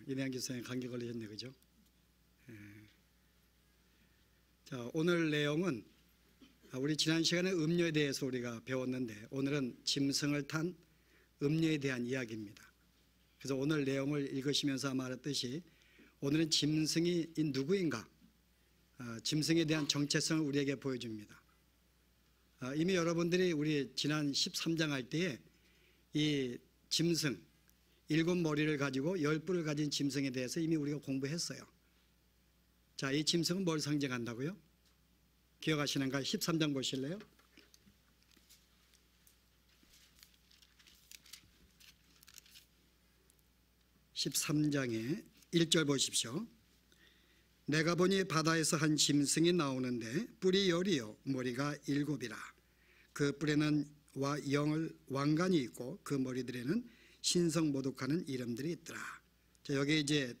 이대한 기사님 감기 걸리셨네, 그죠? 자, 오늘 내용은 우리 지난 시간에 음료에 대해서 우리가 배웠는데 오늘은 짐승을 탄 음료에 대한 이야기입니다. 그래서 오늘 내용을 읽으시면서 아마 알았듯이 오늘은 짐승이 누구인가, 짐승에 대한 정체성을 우리에게 보여줍니다. 이미 여러분들이 우리 지난 13장 할 때에 이 짐승 7머리를 가지고 10뿔을 가진 짐승에 대해서 이미 우리가 공부했어요. 자, 이 짐승은 뭘 상징한다고요? 기억하시는가요? 13장 보실래요? (13장에) 1절 보십시오. 내가 보니 바다에서 한 짐승이 나오는데 뿔이 10이요 머리가 7이라. 그 뿔에는 왕관이 있고 그 머리들에는 신성모독하는 이름들이 있더라. 자, 여기 이제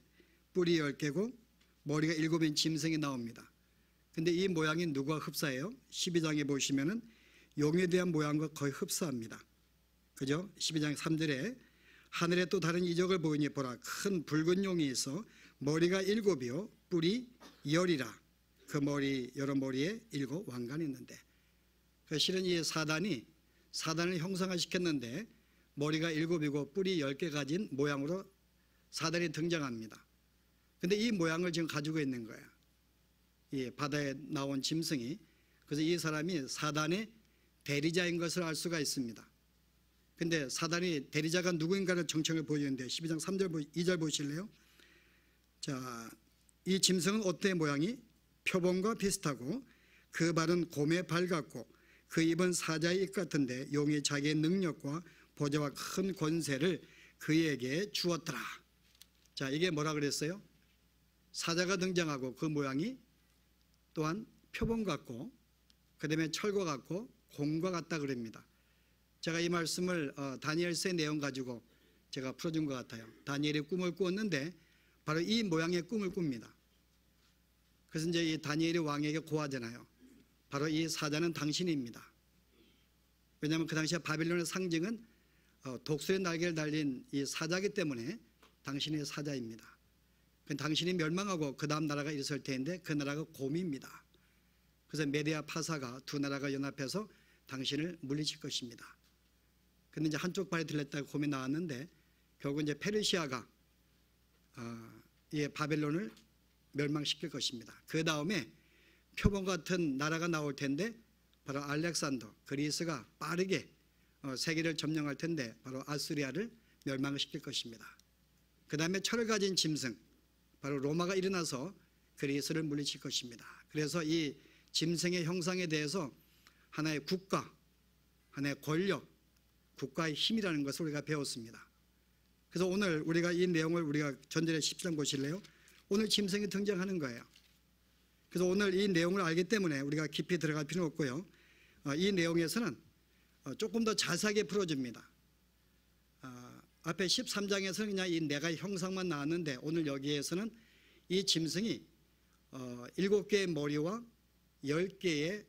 뿔이 10개고 머리가 7인 짐승이 나옵니다. 근데 이 모양이 누구와 흡사해요? 12장에 보시면은 용에 대한 모양과 거의 흡사합니다. 그죠? 12장 3절에 하늘에 또 다른 이적을 보이니 보라, 큰 붉은 용이 있어 머리가 7이요 뿔이 10이라. 그 머리 여러 머리에 7 왕관이 있는데, 실은 이 사단을 형상화시켰는데 머리가 7이고 뿔이 10개 가진 모양으로 사단이 등장합니다. 근데 이 모양을 지금 가지고 있는 거예요, 이 바다에 나온 짐승이. 그래서 이 사람이 사단의 대리자인 것을 알 수가 있습니다. 근데 사단이 대리자가 누구인가를 정체를 보여주는데 12장 3절 2절 보실래요? 자, 이 짐승은 어때 모양이? 표범과 비슷하고 그 발은 곰의 발 같고 그 입은 사자의 입 같은데 용이 자기의 능력과 보좌와 큰 권세를 그에게 주었더라. 자, 이게 뭐라 그랬어요? 사자가 등장하고 그 모양이 또한 표범 같고 그 다음에 철과 같고 곰과 같다 그럽니다. 제가 이 말씀을 다니엘서의 내용 가지고 제가 풀어준 것 같아요. 다니엘이 꿈을 꾸었는데 바로 이 모양의 꿈을 꿉니다. 그래서 이제 이 다니엘이 왕에게 고하잖아요. 바로 이 사자는 당신입니다. 왜냐하면 그 당시에 바빌론의 상징은 독수리의 날개를 달린 이 사자이기 때문에 당신이 사자입니다. 당신이 멸망하고 그 다음 나라가 있을 텐데 그 나라가 곰입니다. 그래서 메디아 파사가 두 나라가 연합해서 당신을 물리칠 것입니다. 근데 이제 한쪽 발이 들렸다가 곰이 나왔는데 결국 이제 페르시아가 이 바벨론을 멸망시킬 것입니다. 그 다음에 표범 같은 나라가 나올 텐데 바로 알렉산더, 그리스가 빠르게 세계를 점령할 텐데 바로 아수리아를 멸망시킬 것입니다. 그 다음에 철을 가진 짐승, 바로 로마가 일어나서 그리스를 물리칠 것입니다. 그래서 이 짐승의 형상에 대해서 하나의 국가, 하나의 권력, 국가의 힘이라는 것을 우리가 배웠습니다. 그래서 오늘 우리가 이 내용을 우리가 전절의 10장 보실래요? 오늘 짐승이 등장하는 거예요. 그래서 오늘 이 내용을 알기 때문에 우리가 깊이 들어갈 필요는 없고요. 이 내용에서는 조금 더 자세하게 풀어줍니다. 앞에 13장에서는 그냥 이 내가 형상만 나왔는데 오늘 여기에서는 이 짐승이 7개의 머리와 10개의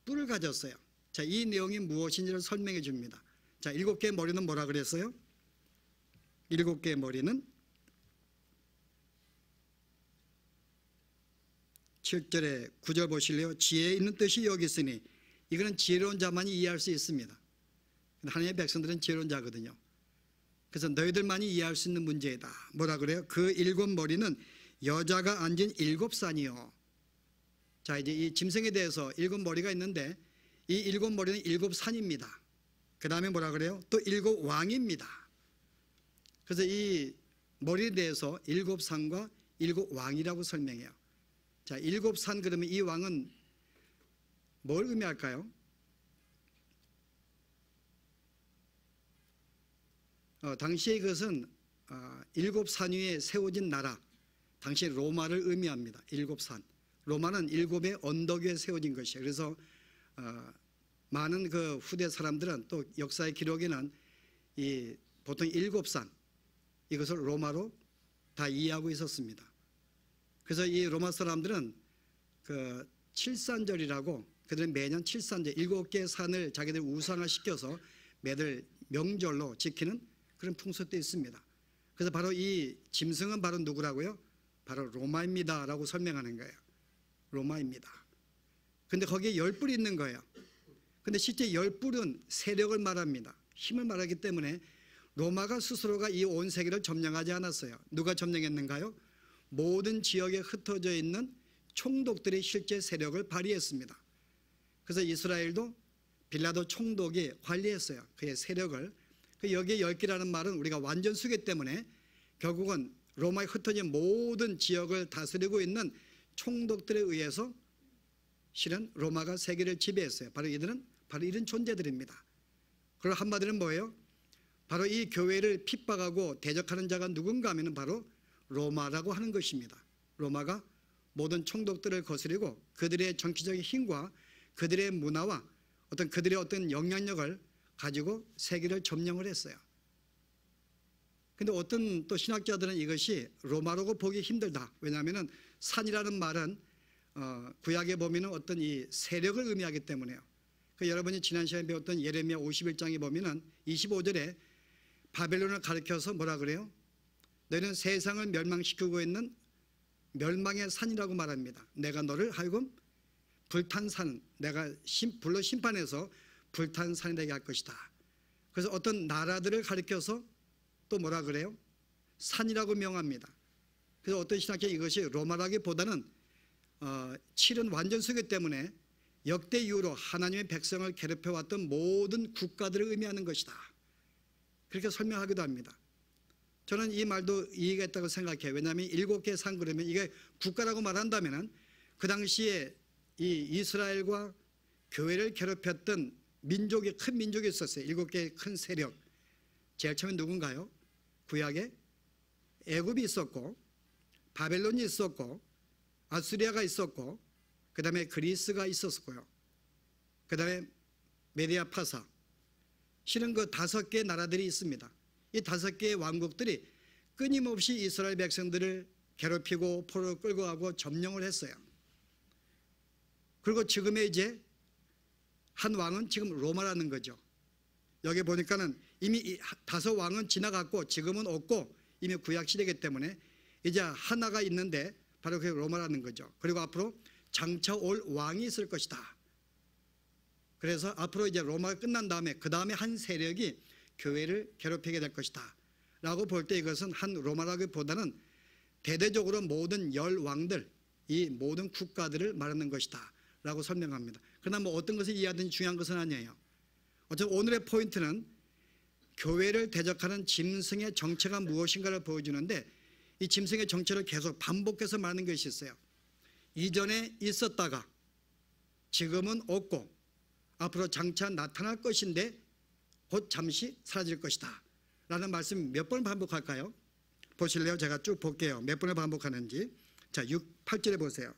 뿔을 가졌어요. 자, 이 내용이 무엇인지를 설명해 줍니다. 자, 7개의 머리는 뭐라 그랬어요? 7개의 머리는 7절에 9절 보실래요? 지혜 있는 뜻이 여기 있으니, 이거는 지혜로운 자만이 이해할 수 있습니다. 하나님의 백성들은 지혜로운 자거든요. 그래서 너희들만이 이해할 수 있는 문제이다. 뭐라 그래요? 그 7머리는 여자가 앉은 7산이요. 자, 이제 이 짐승에 대해서 7머리가 있는데 이 7머리는 7산입니다. 그 다음에 뭐라 그래요? 또 7왕입니다. 그래서 이 머리에 대해서 7산과 7왕이라고 설명해요. 자, 7산 그러면 이 왕은 뭘 의미할까요? 당시에 그것은 7산 위에 세워진 나라, 당시 로마를 의미합니다. 7산. 로마는 7의 언덕 위에 세워진 것이에요. 그래서 많은 그 후대 사람들은 또 역사의 기록에는 이 보통 7산 이것을 로마로 다 이해하고 있었습니다. 그래서 이 로마 사람들은 그 칠산절이라고, 그들은 매년 칠산절 7개의 산을 자기들 우상화시켜서 매달 명절로 지키는 그런 풍습도 있습니다. 그래서 바로 이 짐승은 바로 누구라고요? 바로 로마입니다 라고 설명하는 거예요. 로마입니다. 근데 거기에 10뿔이 있는 거예요. 근데 실제 10뿔은 세력을 말합니다. 힘을 말하기 때문에 로마가 스스로가 이 온 세계를 점령하지 않았어요. 누가 점령했는가요? 모든 지역에 흩어져 있는 총독들이 실제 세력을 발휘했습니다. 그래서 이스라엘도 빌라도 총독이 관리했어요. 그의 세력을. 여기에 10개라는 말은 우리가 완전수기 때문에 결국은 로마에 흩어진 모든 지역을 다스리고 있는 총독들에 의해서 실은 로마가 세계를 지배했어요. 바로 이들은 바로 이런 존재들입니다. 그리고 한마디로 뭐예요? 바로 이 교회를 핍박하고 대적하는 자가 누군가 하면 바로 로마라고 하는 것입니다. 로마가 모든 총독들을 거스리고 그들의 정치적인 힘과 그들의 문화와 그들의 어떤 영향력을 가지고 세계를 점령을 했어요. 근데 어떤 또 신학자들은 이것이 로마라고 보기 힘들다. 왜냐하면 산이라는 말은 구약에 보면 어떤 이 세력을 의미하기 때문에요. 여러분이 지난 시간에 배웠던 예레미야 51장에 보면 25절에 바벨론을 가리켜서 뭐라 그래요? 너희는 세상을 멸망시키고 있는 멸망의 산이라고 말합니다. 내가 너를 하여금 불탄 산, 내가 불로 심판해서 불탄 산이 되게 할 것이다. 그래서 어떤 나라들을 가리켜서 또 뭐라 그래요? 산이라고 명합니다. 그래서 어떤 신학자 이것이 로마라기보다는 칠은 완전수기 때문에 역대 이후로 하나님의 백성을 괴롭혀왔던 모든 국가들을 의미하는 것이다. 그렇게 설명하기도 합니다. 저는 이 말도 이해가 있다고 생각해요. 왜냐하면 7개의 산 그러면 이게 국가라고 말한다면 그 당시에 이 이스라엘과 교회를 괴롭혔던 민족이 큰 민족이 있었어요. 7개의 큰 세력. 제일 처음에 누군가요? 구약에 애굽이 있었고 바벨론이 있었고 아수리아가 있었고 그 다음에 그리스가 있었고요. 그 다음에 메디아 파사. 실은 그 5개의 나라들이 있습니다. 이 5개의 왕국들이 끊임없이 이스라엘 백성들을 괴롭히고 포로로 끌고 가고 점령을 했어요. 그리고 지금의 이제 한 왕은 지금 로마라는 거죠. 여기 보니까는 이미 5 왕은 지나갔고 지금은 없고 이미 구약시대이기 때문에 이제 하나가 있는데 바로 그게 로마라는 거죠. 그리고 앞으로 장차 올 왕이 있을 것이다. 그래서 앞으로 이제 로마가 끝난 다음에 그 다음에 한 세력이 교회를 괴롭히게 될 것이다 라고 볼 때 이것은 한 로마라기보다는 대대적으로 모든 10왕들, 이 모든 국가들을 말하는 것이다 라고 설명합니다. 그러나 뭐 어떤 것을 이해하든지 중요한 것은 아니에요. 어차피 오늘의 포인트는 교회를 대적하는 짐승의 정체가 무엇인가를 보여주는데 이 짐승의 정체를 계속 반복해서 말하는 것이 있어요. 이전에 있었다가 지금은 없고 앞으로 장차 나타날 것인데 곧 잠시 사라질 것이다 라는 말씀 몇 번 반복할까요? 보실래요? 제가 쭉 볼게요. 몇 번을 반복하는지. 자, 8절에 보세요.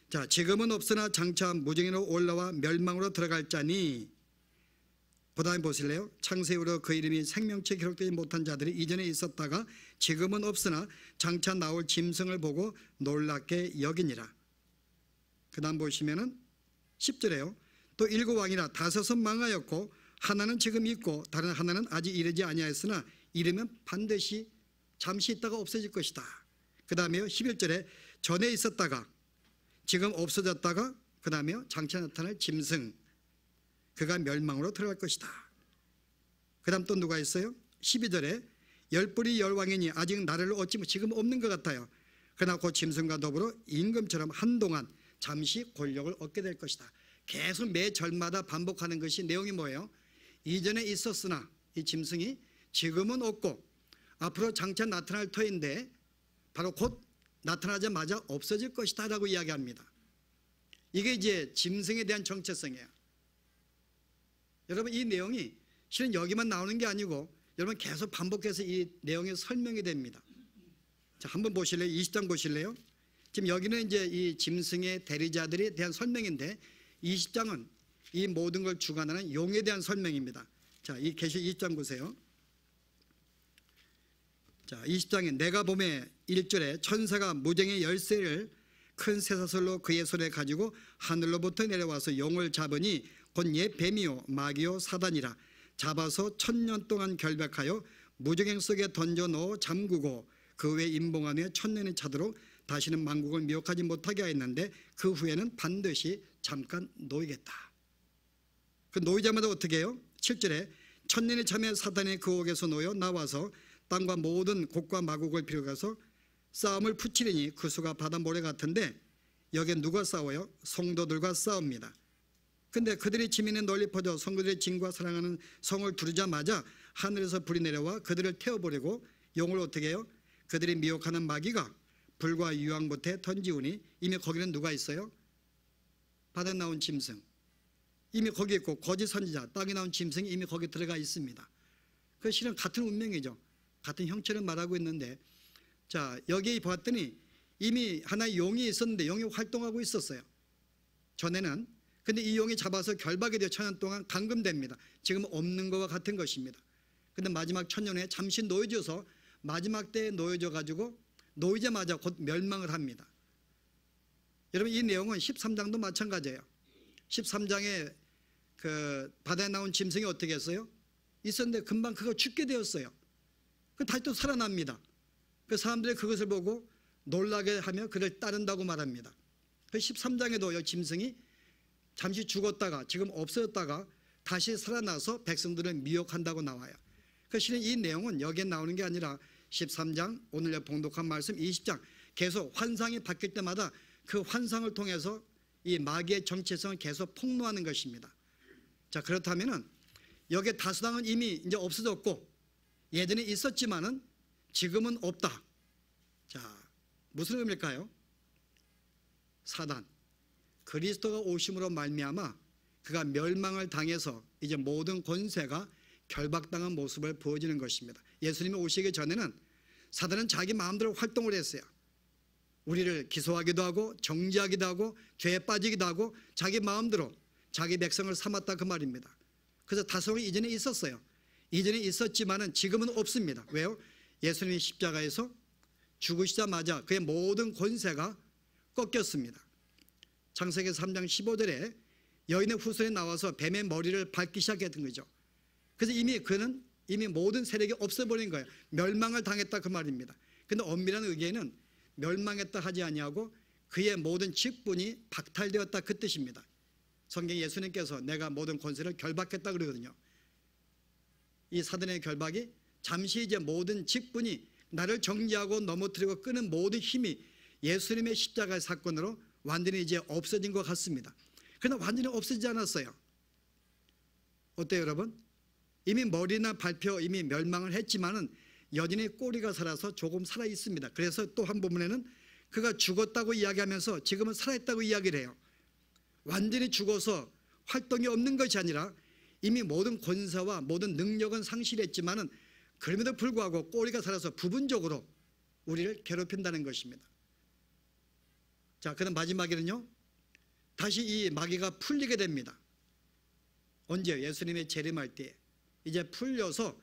자, 지금은 없으나 장차 무정인으로 올라와 멸망으로 들어갈 자니, 그 다음에 보실래요? 창세후로 그 이름이 생명체에 기록되지 못한 자들이 이전에 있었다가 지금은 없으나 장차 나올 짐승을 보고 놀랍게 여기니라. 그 다음 보시면은 10절에요. 또 7왕이라 5은 망하였고 하나는 지금 있고 다른 하나는 아직 이르지 아니하였으나 이르면 반드시 잠시 있다가 없어질 것이다. 그 다음에요 11절에 전에 있었다가 지금 없어졌다가 그 다음에요 장차 나타날 짐승 그가 멸망으로 들어갈 것이다. 그 다음 또 누가 있어요? 12절에 10뿔이 10왕이니 아직 나라를 얻지 지금 없는 것 같아요. 그러나 그 짐승과 더불어 임금처럼 한동안 잠시 권력을 얻게 될 것이다. 계속 매 절마다 반복하는 것이 내용이 뭐예요? 이전에 있었으나 이 짐승이 지금은 없고 앞으로 장차 나타날 터인데 바로 곧 나타나자마자 없어질 것이다 라고 이야기합니다. 이게 이제 짐승에 대한 정체성이에요. 여러분 이 내용이 실은 여기만 나오는 게 아니고 여러분 계속 반복해서 이 내용이 설명이 됩니다. 자, 한번 보실래요? 20장 보실래요? 지금 여기는 이제 이 짐승의 대리자들에 대한 설명인데 20장은 이 모든 걸 주관하는 용에 대한 설명입니다. 자, 이 계시 20장 보세요. 자, 20장에 내가 봄에 1절에 천사가 무정의 열쇠를 큰 쇠사슬로 그의 손에 가지고 하늘로부터 내려와서 용을 잡으니 곧 옛 뱀이요 마귀요 사단이라 잡아서 1000년 동안 결박하여 무저갱 속에 던져 넣어 잠그고 그 외 임봉 안에 천년이 차도록 다시는 만국을 미혹하지 못하게 하였는데 그 후에는 반드시 잠깐 놓이겠다. 그 놓이자마자 어떻게 해요? 7절에 천년이 차면 사단의 그 옥에서 놓여 나와서 땅과 모든 곡과 마곡을 비롯해서 싸움을 붙이리니 그 수가 바다 모래 같은데 여기에 누가 싸워요? 성도들과 싸웁니다. 근데 그들이 지민에 널리 퍼져 성도들의 진과 사랑하는 성을 두르자마자 하늘에서 불이 내려와 그들을 태워버리고 영을 어떻게 해요? 그들이 미혹하는 마귀가 불과 유황못에 던지우니 이미 거기는 누가 있어요? 바다에 나온 짐승 이미 거기 있고 거짓 선지자 땅에 나온 짐승이 이미 거기 들어가 있습니다. 그 실은 같은 운명이죠. 같은 형체를 말하고 있는데 자 여기 봤더니 이미 하나의 용이 있었는데 용이 활동하고 있었어요. 전에는. 근데 이 용이 잡아서 결박이 되어 천년 동안 감금됩니다. 지금 없는 것과 같은 것입니다. 근데 마지막 천년 후에 잠시 놓여져서 마지막 때에 놓여져 가지고 놓이자마자 곧 멸망을 합니다. 여러분 이 내용은 13장도 마찬가지예요. 13장에 그 바다에 나온 짐승이 어떻게 했어요? 있었는데 금방 그거 죽게 되었어요. 그 다시 또 살아납니다. 그 사람들이 그것을 보고 놀라게 하며 그를 따른다고 말합니다. 그 13장에도 이 짐승이 잠시 죽었다가 지금 없어졌다가 다시 살아나서 백성들을 미혹한다고 나와요. 그 실은 이 내용은 여기에 나오는 게 아니라 13장 오늘 봉독한 말씀 20장 계속 환상이 바뀔 때마다 그 환상을 통해서 이 마귀의 정체성을 계속 폭로하는 것입니다. 자 그렇다면은 여기에 다수당은 이미 이제 없어졌고 예전에 있었지만은 지금은 없다. 자 무슨 의미일까요? 사단 그리스도가 오심으로 말미암아 그가 멸망을 당해서 이제 모든 권세가 결박당한 모습을 보여주는 것입니다. 예수님이 오시기 전에는 사단은 자기 마음대로 활동을 했어요. 우리를 기소하기도 하고 정죄하기도 하고 죄에 빠지기도 하고 자기 마음대로 자기 백성을 삼았다 그 말입니다. 그래서 다소가 이전에 있었어요. 이전에 있었지만은 지금은 없습니다. 왜요? 예수님이 십자가에서 죽으시자마자 그의 모든 권세가 꺾였습니다. 창세기 3장 15절에 여인의 후손이 나와서 뱀의 머리를 밟기 시작했던 거죠. 그래서 그는 이미 모든 세력이 없어버린 거예요. 멸망을 당했다 그 말입니다. 그런데 엄밀한 의견은 멸망했다 하지 아니하고 그의 모든 직분이 박탈되었다 그 뜻입니다. 성경 예수님께서 내가 모든 권세를 결박했다 그러거든요. 이 사단의 결박이 잠시 이제 모든 직분이 나를 정지하고 넘어뜨리고 끄는 모든 힘이 예수님의 십자가의 사건으로 완전히 이제 없어진 것 같습니다. 그러나 완전히 없어지지 않았어요. 어때요 여러분? 이미 머리나 발표 이미 멸망을 했지만은 여전히 꼬리가 살아서 조금 살아 있습니다. 그래서 또 한 부분에는 그가 죽었다고 이야기하면서 지금은 살아있다고 이야기를 해요. 완전히 죽어서 활동이 없는 것이 아니라 이미 모든 권세와 모든 능력은 상실했지만은 그럼에도 불구하고 꼬리가 살아서 부분적으로 우리를 괴롭힌다는 것입니다. 자, 그럼 마지막에는요 다시 이 마귀가 풀리게 됩니다. 언제? 예수님의 재림할 때 이제 풀려서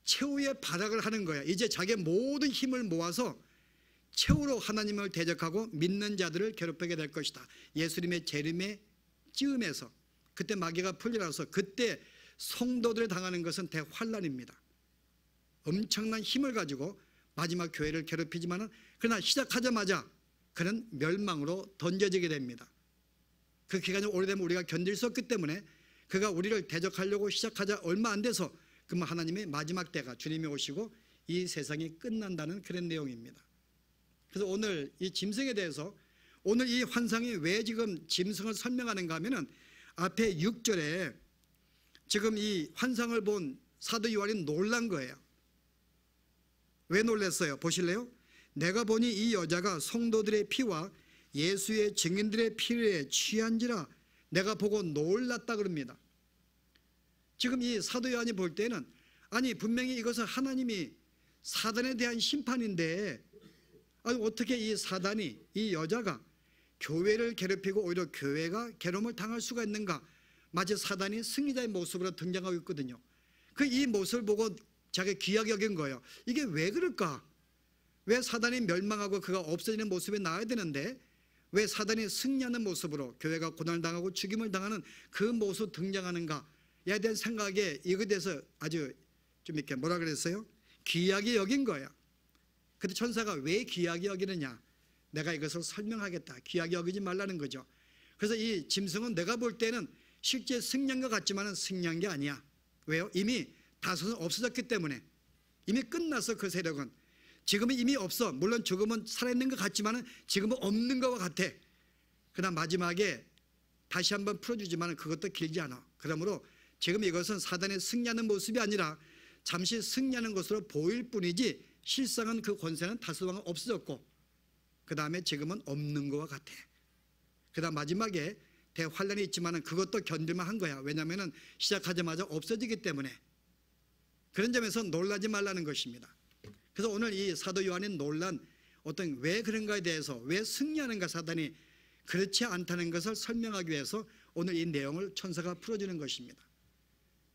최후의 발악을 하는 거예요. 이제 자기의 모든 힘을 모아서 최후로 하나님을 대적하고 믿는 자들을 괴롭히게 될 것이다. 예수님의 재림의 찌음에서 그때 마귀가 풀려나서 그때 성도들 당하는 것은 대환란입니다. 엄청난 힘을 가지고 마지막 교회를 괴롭히지만은 그러나 시작하자마자 그는 멸망으로 던져지게 됩니다. 그 기간이 오래되면 우리가 견딜 수 없기 때문에 그가 우리를 대적하려고 시작하자 얼마 안 돼서 그러면 하나님의 마지막 때가 주님이 오시고 이 세상이 끝난다는 그런 내용입니다. 그래서 오늘 이 짐승에 대해서 오늘 이 환상이 왜 지금 짐승을 설명하는가 하면은 앞에 6절에 지금 이 환상을 본 사도 요한이 놀란 거예요. 왜 놀랐어요? 보실래요? 내가 보니 이 여자가 성도들의 피와 예수의 증인들의 피에 취한지라 내가 보고 놀랐다 그럽니다. 지금 이 사도 요한이 볼 때는 아니 분명히 이것은 하나님이 사단에 대한 심판인데 아니 어떻게 이 사단이 이 여자가 교회를 괴롭히고 오히려 교회가 괴로움을 당할 수가 있는가. 마치 사단이 승리자의 모습으로 등장하고 있거든요. 그 이 모습을 보고 자기가 귀하게 여긴 거예요. 이게 왜 그럴까? 왜 사단이 멸망하고 그가 없어지는 모습이 나와야 되는데 왜 사단이 승리하는 모습으로 교회가 고난을 당하고 죽임을 당하는 그 모습 등장하는가에 대한 생각에 이거에 대해서 아주 좀 이렇게 뭐라 그랬어요? 귀하게 여긴 거야. 근데 천사가 왜 귀하게 여기느냐? 내가 이것을 설명하겠다. 귀하게 여기지 말라는 거죠. 그래서 이 짐승은 내가 볼 때는 실제 승리한 것 같지만 승리한 게 아니야. 왜요? 이미 다섯은 없어졌기 때문에. 이미 끝났어. 그 세력은. 지금은 이미 없어. 물론 조금은 살아있는 것 같지만 지금은 없는 것과 같아. 그러나 마지막에 다시 한번 풀어주지만 그것도 길지 않아. 그러므로 지금 이것은 사단의 승리하는 모습이 아니라 잠시 승리하는 것으로 보일 뿐이지 실상은 그 권세는 다스왕은 없어졌고 그 다음에 지금은 없는 것과 같아. 그 다음 마지막에 대환란이 있지만 그것도 견딜만 한 거야. 왜냐하면 시작하자마자 없어지기 때문에. 그런 점에서 놀라지 말라는 것입니다. 그래서 오늘 이 사도 요한이 놀란 어떤 왜 그런가에 대해서 왜 승리하는가 사단이 그렇지 않다는 것을 설명하기 위해서 오늘 이 내용을 천사가 풀어주는 것입니다.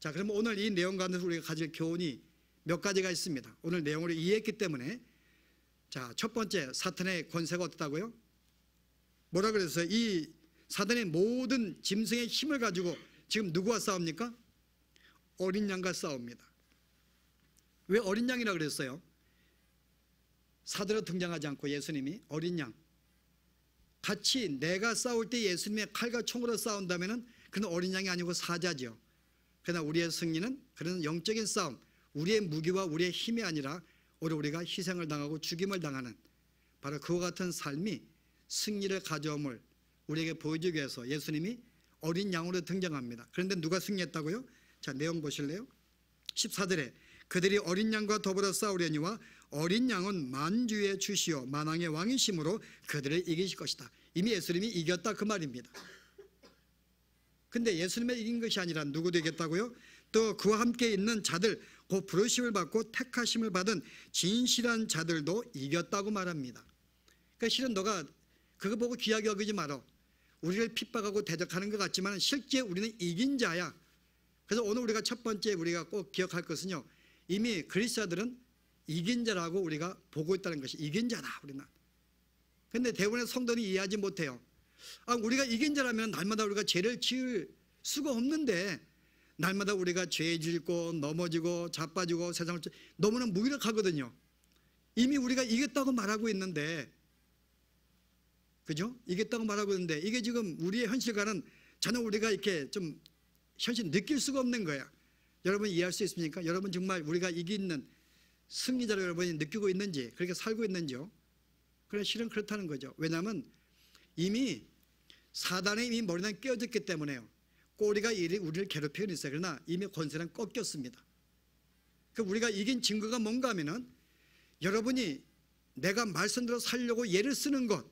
자, 그러면 오늘 이 내용 가운데서 우리가 가질 교훈이 몇 가지가 있습니다. 오늘 내용을 이해했기 때문에 자, 첫 번째 사탄의 권세가 어떻다고요? 뭐라 그랬어요? 이 사단의 모든 짐승의 힘을 가지고 지금 누구와 싸웁니까? 어린 양과 싸웁니다. 왜 어린 양이라 그랬어요? 사도로 등장하지 않고 예수님이 어린 양. 같이 내가 싸울 때 예수님의 칼과 총으로 싸운다면 그는 어린 양이 아니고 사자죠. 그러나 우리의 승리는 그런 영적인 싸움, 우리의 무기와 우리의 힘이 아니라 오히려 우리가 희생을 당하고 죽임을 당하는 바로 그와 같은 삶이 승리를 가져옴을 우리에게 보여주기 위해서 예수님이 어린 양으로 등장합니다. 그런데 누가 승리했다고요? 자, 내용 보실래요? 14절에 그들이 어린 양과 더불어 싸우려니와 어린 양은 만주의 주시오 만왕의 왕이심으로 그들을 이기실 것이다. 이미 예수님이 이겼다 그 말입니다. 근데 예수님이 이긴 것이 아니라 누구도 이겼다고요? 또 그와 함께 있는 자들 곧 부르심을 받고 택하심을 받은 진실한 자들도 이겼다고 말합니다. 그러니까 실은 너가 그거 보고 귀하게 여기지 말어. 우리를 핍박하고 대적하는 것 같지만 실제 우리는 이긴 자야. 그래서 오늘 우리가 첫 번째 우리가 꼭 기억할 것은요, 이미 그리스도들은 이긴 자라고 우리가 보고 있다는 것이 이긴 자다 우리는. 그런데 대부분의 성도는 이해하지 못해요. 우리가 이긴 자라면 날마다 우리가 죄를 지을 수가 없는데 날마다 우리가 죄 짓고 넘어지고 자빠지고 세상을 너무나 무기력하거든요. 이미 우리가 이겼다고 말하고 있는데, 그죠? 이겼다고 말하고 있는데 이게 지금 우리의 현실과는 전혀 우리가 이렇게 좀 현실 느낄 수가 없는 거야. 여러분 이해할 수 있습니까? 여러분 정말 우리가 이기는 승리자로 여러분이 느끼고 있는지, 그렇게 살고 있는지요? 그래, 실은 그렇다는 거죠. 왜냐하면 이미 사단의 이미 머리는 깨어졌기 때문에요. 꼬리가 우리를 괴롭히고 있어요. 그러나 이미 권세는 꺾였습니다. 그 우리가 이긴 증거가 뭔가 하면은 여러분이 내가 말씀대로 살려고 예를 쓰는 것,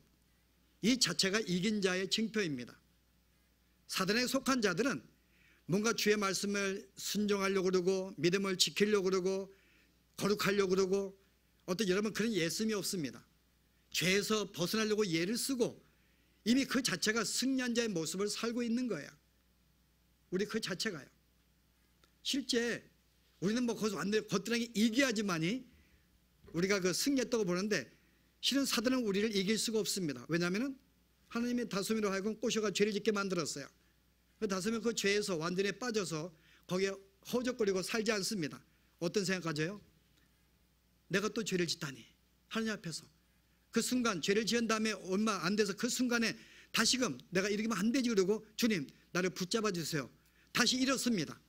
이 자체가 이긴 자의 징표입니다. 사단에 속한 자들은 뭔가 주의 말씀을 순종하려고 그러고 믿음을 지키려고 그러고 거룩하려고 그러고 어떤 여러분 그런 예씀이 없습니다. 죄에서 벗어나려고 예를 쓰고 이미 그 자체가 승리한 자의 모습을 살고 있는 거예요. 우리 그 자체가요. 실제 우리는 뭐 거기서 완전히 거뜬하게 이겨야지만이 우리가 그 승리했다고 보는데 실은 사단은 우리를 이길 수가 없습니다. 왜냐하면 하나님의 다소미로 하여금 꼬셔가 죄를 짓게 만들었어요. 그 다소미 그 죄에서 완전히 빠져서 거기에 허우적거리고 살지 않습니다. 어떤 생각 가져요? 내가 또 죄를 짓다니 하나님 앞에서. 그 순간 죄를 지은 다음에 얼마 안 돼서 그 순간에 다시금 내가 이러면 안 되지 그러고 주님 나를 붙잡아 주세요. 다시 일었습니다.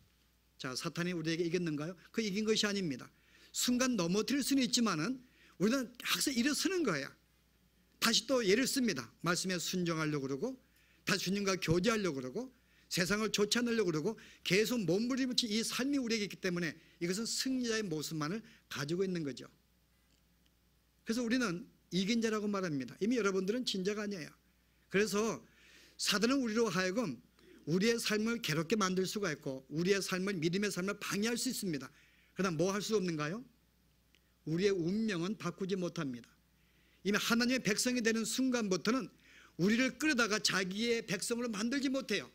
자, 사탄이 우리에게 이겼는가요? 그 이긴 것이 아닙니다. 순간 넘어뜨릴 수는 있지만은 우리는 항상 일어서는 거야. 다시 또 예를 씁니다. 말씀에 순종하려고 그러고 다시 주님과 교제하려고 그러고 세상을 좋지 않으려고 그러고 계속 몸부림치 이 삶이 우리에게 있기 때문에 이것은 승리자의 모습만을 가지고 있는 거죠. 그래서 우리는 이긴 자라고 말합니다. 이미 여러분들은 진자가 아니에요. 그래서 사단은 우리로 하여금 우리의 삶을 괴롭게 만들 수가 있고 우리의 삶을 믿음의 삶을 방해할 수 있습니다. 그러나 뭐 할 수 없는가요? 우리의 운명은 바꾸지 못합니다. 이미 하나님의 백성이 되는 순간부터는 우리를 끌어다가 자기의 백성으로 만들지 못해요.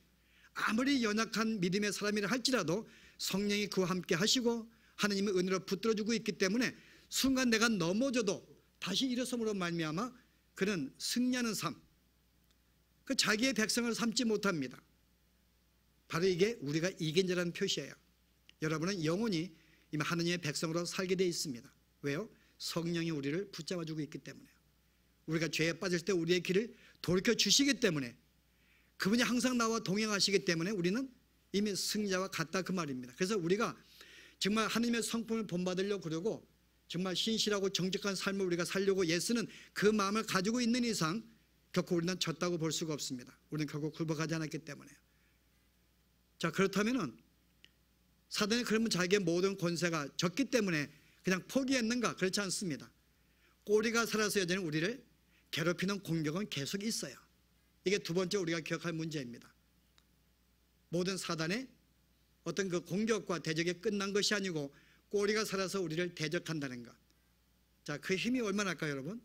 아무리 연약한 믿음의 사람이라 할지라도 성령이 그와 함께 하시고 하나님의 은혜로 붙들어주고 있기 때문에 순간 내가 넘어져도 다시 일어섬으로 말미암아 그는 승리하는 삶, 그 자기의 백성을 삼지 못합니다. 바로 이게 우리가 이긴 자라는 표시예요. 여러분은 영원히 이미 하느님의 백성으로 살게 되어 있습니다. 왜요? 성령이 우리를 붙잡아주고 있기 때문에요. 우리가 죄에 빠질 때 우리의 길을 돌이켜 주시기 때문에, 그분이 항상 나와 동행하시기 때문에 우리는 이미 승자와 같다, 그 말입니다. 그래서 우리가 정말 하느님의 성품을 본받으려고 그러고 정말 신실하고 정직한 삶을 우리가 살려고 애쓰는 그 마음을 가지고 있는 이상 결코 우리는 졌다고 볼 수가 없습니다. 우리는 결국 굴복하지 않았기 때문에요. 자, 그렇다면은 사단이 그러면 자기의 모든 권세가 졌기 때문에 그냥 포기했는가? 그렇지 않습니다. 꼬리가 살아서 여전히 우리를 괴롭히는 공격은 계속 있어요. 이게 두 번째 우리가 기억할 문제입니다. 모든 사단의 어떤 그 공격과 대적이 끝난 것이 아니고 꼬리가 살아서 우리를 대적한다는 것. 자, 그 힘이 얼마나 할까요, 여러분?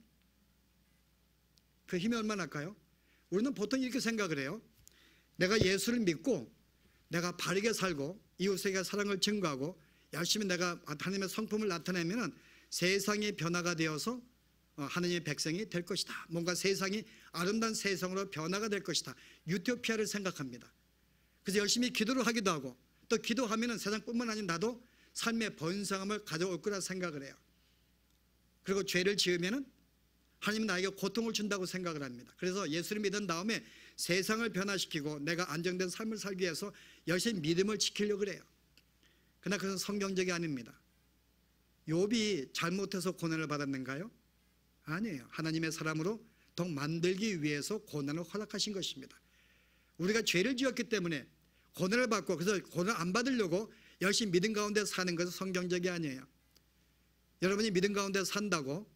그 힘이 얼마나 할까요? 우리는 보통 이렇게 생각을 해요. 내가 예수를 믿고 내가 바르게 살고 이웃에게 사랑을 증거하고 열심히 내가 하나님의 성품을 나타내면 세상이 변화가 되어서 하나님의 백성이 될 것이다. 뭔가 세상이 아름다운 세상으로 변화가 될 것이다. 유토피아를 생각합니다. 그래서 열심히 기도를 하기도 하고 또 기도하면 세상뿐만 아니라 나도 삶의 번성함을 가져올 거라 생각을 해요. 그리고 죄를 지으면 하나님은 나에게 고통을 준다고 생각을 합니다. 그래서 예수를 믿은 다음에 세상을 변화시키고 내가 안정된 삶을 살기 위해서 열심히 믿음을 지키려고 그래요. 그러나 그것은 성경적이 아닙니다. 욥이 잘못해서 고난을 받았는가요? 아니에요. 하나님의 사람으로 더욱 만들기 위해서 고난을 허락하신 것입니다. 우리가 죄를 지었기 때문에 고난을 받고 그래서 고난 안 받으려고 열심히 믿음 가운데 사는 것은 성경적이 아니에요. 여러분이 믿음 가운데 산다고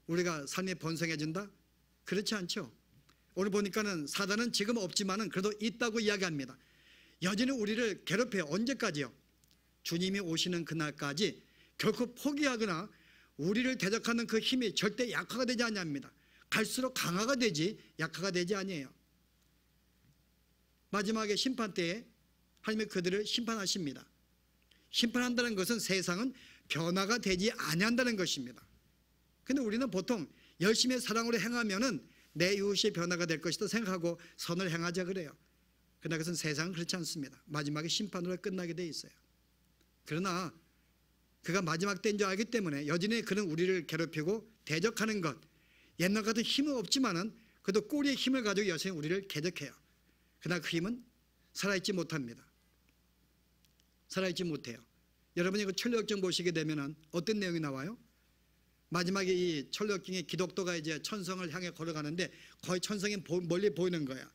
우리가 삶이 번성해진다? 그렇지 않죠. 오늘 보니까는 사단은 지금 없지만은 그래도 있다고 이야기합니다. 여전히 우리를 괴롭혀요. 언제까지요? 주님이 오시는 그날까지 결코 포기하거나 우리를 대적하는 그 힘이 절대 약화가 되지 않습니다. 갈수록 강화가 되지 약화가 되지 아니에요. 마지막에 심판 때에 하나님이 그들을 심판하십니다. 심판한다는 것은 세상은 변화가 되지 아니한다는 것입니다. 그런데 우리는 보통 열심히 사랑으로 행하면은 내 이웃이 변화가 될 것이다 생각하고 선을 행하자 그래요. 그러나 그것은 세상은 그렇지 않습니다. 마지막에 심판으로 끝나게 돼 있어요. 그러나 그가 마지막 때인 줄 알기 때문에 여전히 그는 우리를 괴롭히고 대적하는 것, 옛날 같은 힘은 없지만은 그래도 꼬리의 힘을 가지고 여전히 우리를 대적해요. 그러나 그 힘은 살아있지 못합니다. 살아있지 못해요. 여러분이 그 철로역정 보시게 되면은 어떤 내용이 나와요? 마지막에 이 철로역정에 기독도가 이제 천성을 향해 걸어가는데 거의 천성이 멀리 보이는 거야.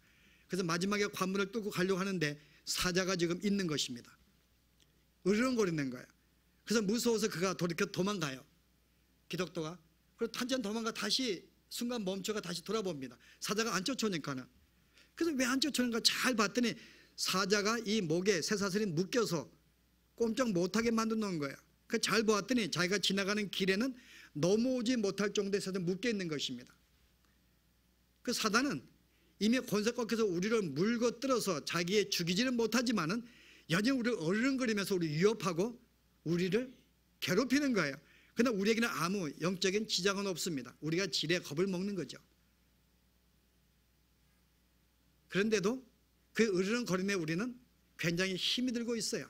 그래서 마지막에 관문을 뚫고 가려고 하는데 사자가 지금 있는 것입니다. 으르렁거리는 거야. 그래서 무서워서 그가 돌이켜 도망가요. 기독도가. 그리고 탄전 도망가 다시 순간 멈춰가 다시 돌아봅니다. 사자가 안 쫓아오니까는. 그래서 왜 안 쫓아오는가 잘 봤더니 사자가 이 목에 쇠사슬이 묶여서 꼼짝 못하게 만들어 놓은 거예요. 그 잘 보았더니 자기가 지나가는 길에는 넘어오지 못할 정도의 사슬이 묶여 있는 것입니다. 그 사단은 이미 권세 꺾여서 우리를 물고 뜯어서 자기의 죽이지는 못하지만은 여전히 우리를 어르렁거리면서 우리 위협하고 우리를 괴롭히는 거예요. 그러나 우리에게는 아무 영적인 지장은 없습니다. 우리가 지레 겁을 먹는 거죠. 그런데도 그 으르렁거림에 우리는 굉장히 힘이 들고 있어요.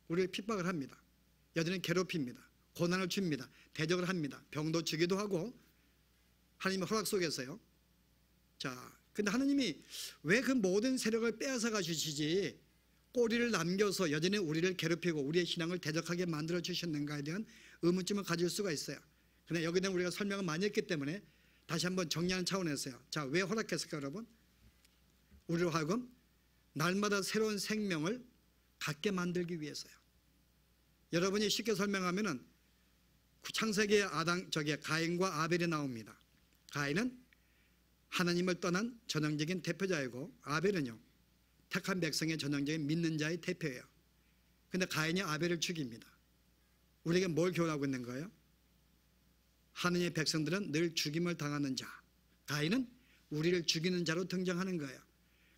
우리를 핍박을 합니다. 여전히 괴롭힙니다. 고난을 줍니다. 대적을 합니다. 병도 주기도 하고 하나님의 허락 속에서요. 자, 근데 하나님이 왜 그 모든 세력을 빼앗아가 주시지 꼬리를 남겨서 여전히 우리를 괴롭히고 우리의 신앙을 대적하게 만들어 주셨는가에 대한 의문점을 가질 수가 있어요. 그러나 여기에 대한 우리가 설명을 많이 했기 때문에 다시 한번 정리하는 차원에서요. 자, 왜 허락했을까요, 여러분? 우리로 하여금 날마다 새로운 생명을 갖게 만들기 위해서요. 여러분이 쉽게 설명하면은 창세기의 가인과 아벨이 나옵니다. 가인은 하나님을 떠난 전형적인 대표자이고 아벨은요 택한 백성의 전형적인 믿는 자의 대표예요. 그런데 가인이 아벨을 죽입니다. 우리에게 뭘 교훈하고 있는 거예요? 하나님의 백성들은 늘 죽임을 당하는 자, 가인은 우리를 죽이는 자로 등장하는 거예요.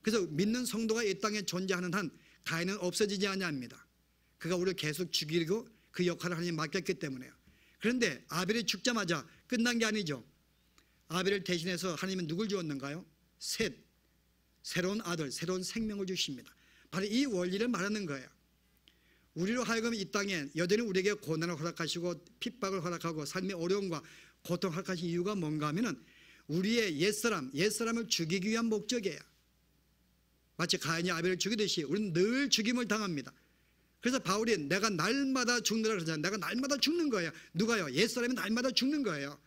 그래서 믿는 성도가 이 땅에 존재하는 한 가인은 없어지지 아니합니다. 그가 우리를 계속 죽이고 그 역할을 하나님이 맡겼기 때문에요. 그런데 아벨이 죽자마자 끝난 게 아니죠. 아벨을 대신해서 하나님은 누굴 주었는가요? 셋, 새로운 아들, 새로운 생명을 주십니다. 바로 이 원리를 말하는 거예요. 우리로 하여금 이 땅에 여전히 우리에게 고난을 허락하시고 핍박을 허락하고 삶의 어려움과 고통을 허락하신 이유가 뭔가 하면은 우리의 옛사람을 죽이기 위한 목적이에요. 마치 가인이 아벨을 죽이듯이 우리는 늘 죽임을 당합니다. 그래서 바울이 내가 날마다 죽느라 그러잖아요. 내가 날마다 죽는 거예요. 누가요? 옛사람이 날마다 죽는 거예요.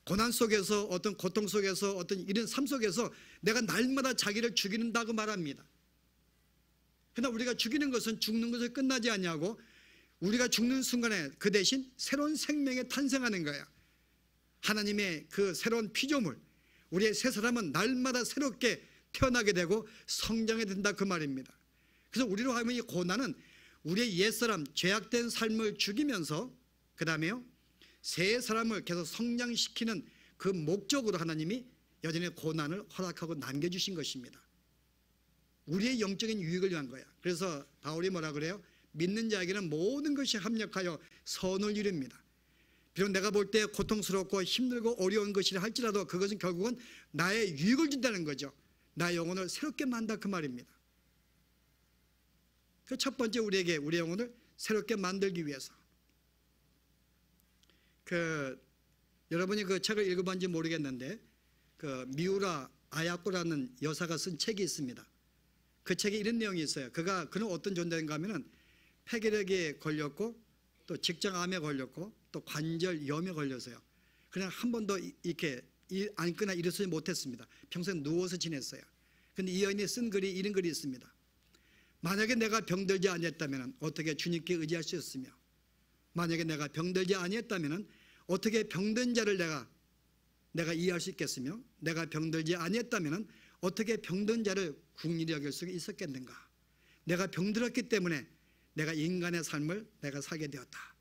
고난 속에서 어떤 고통 속에서 어떤 이런 삶 속에서 내가 날마다 자기를 죽이는다고 말합니다. 그러나 우리가 죽이는 것은 죽는 것에 끝나지 않냐고 우리가 죽는 순간에 그 대신 새로운 생명에 탄생하는 거예요. 하나님의 그 새로운 피조물 우리의 새 사람은 날마다 새롭게 태어나게 되고 성장해 된다 그 말입니다. 그래서 우리로 하면 이 고난은 우리의 옛사람 죄악된 삶을 죽이면서 그 다음에요 새 사람을 계속 성장시키는 그 목적으로 하나님이 여전히 고난을 허락하고 남겨주신 것입니다. 우리의 영적인 유익을 위한 거야. 그래서 바울이 뭐라 그래요? 믿는 자에게는 모든 것이 합력하여 선을 이룹니다. 비록 내가 볼 때 고통스럽고 힘들고 어려운 것이라 할지라도 그것은 결국은 나의 유익을 준다는 거죠. 나의 영혼을 새롭게 만든다 그 말입니다. 그 첫 번째 우리에게 우리의 영혼을 새롭게 만들기 위해서 여러분이 그 책을 읽어봤는지 모르겠는데 그 미우라 아야코라는 여사가 쓴 책이 있습니다. 그 책에 이런 내용이 있어요. 그는 어떤 존재인가 하면은 폐결핵에 걸렸고 또 직장암에 걸렸고 또 관절염에 걸려서요. 그냥 한 번도 이렇게 앉거나 일어서지 못했습니다. 평생 누워서 지냈어요. 그런데 이 여인이 쓴 글이 이런 글이 있습니다. 만약에 내가 병들지 아니했다면 어떻게 주님께 의지할 수 있었으며 만약에 내가 병들지 아니했다면 어떻게 병든 자를 내가 이해할 수 있겠으며 내가 병들지 아니했다면 어떻게 병든 자를 긍휼히 여길 수 있었겠는가. 내가 병들었기 때문에 내가 인간의 삶을 내가 살게 되었다.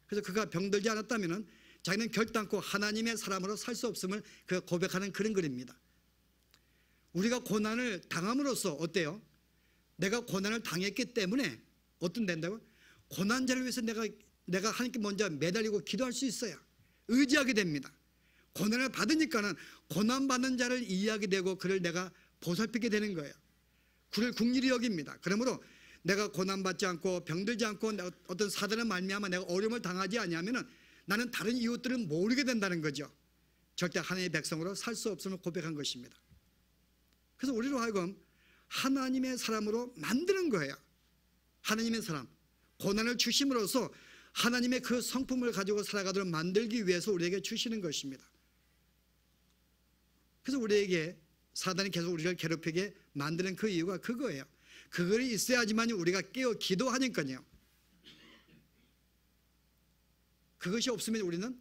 그래서 그가 병들지 않았다면 자기는 결단코 하나님의 사람으로 살 수 없음을 고백하는 그런 글입니다. 우리가 고난을 당함으로써 어때요? 내가 고난을 당했기 때문에 어떤 된다고? 고난자를 위해서 내가 하나님께 먼저 매달리고 기도할 수 있어요. 의지하게 됩니다. 고난을 받으니까는 고난받는 자를 이해하게 되고 그를 내가 보살피게 되는 거예요. 그를 긍휼히 여깁니다. 그러므로 내가 고난받지 않고 병들지 않고 어떤 사단의 말미암아 내가 어려움을 당하지 아니하면 나는 다른 이웃들을 모르게 된다는 거죠. 절대 하나님의 백성으로 살 수 없음을 고백한 것입니다. 그래서 우리로 하여금 하나님의 사람으로 만드는 거예요. 하나님의 사람 고난을 주심으로써 하나님의 그 성품을 가지고 살아가도록 만들기 위해서 우리에게 주시는 것입니다. 그래서 우리에게 사단이 계속 우리를 괴롭히게 만드는 그 이유가 그거예요. 그것이 있어야지만 우리가 깨어 기도하니까요. 그것이 없으면 우리는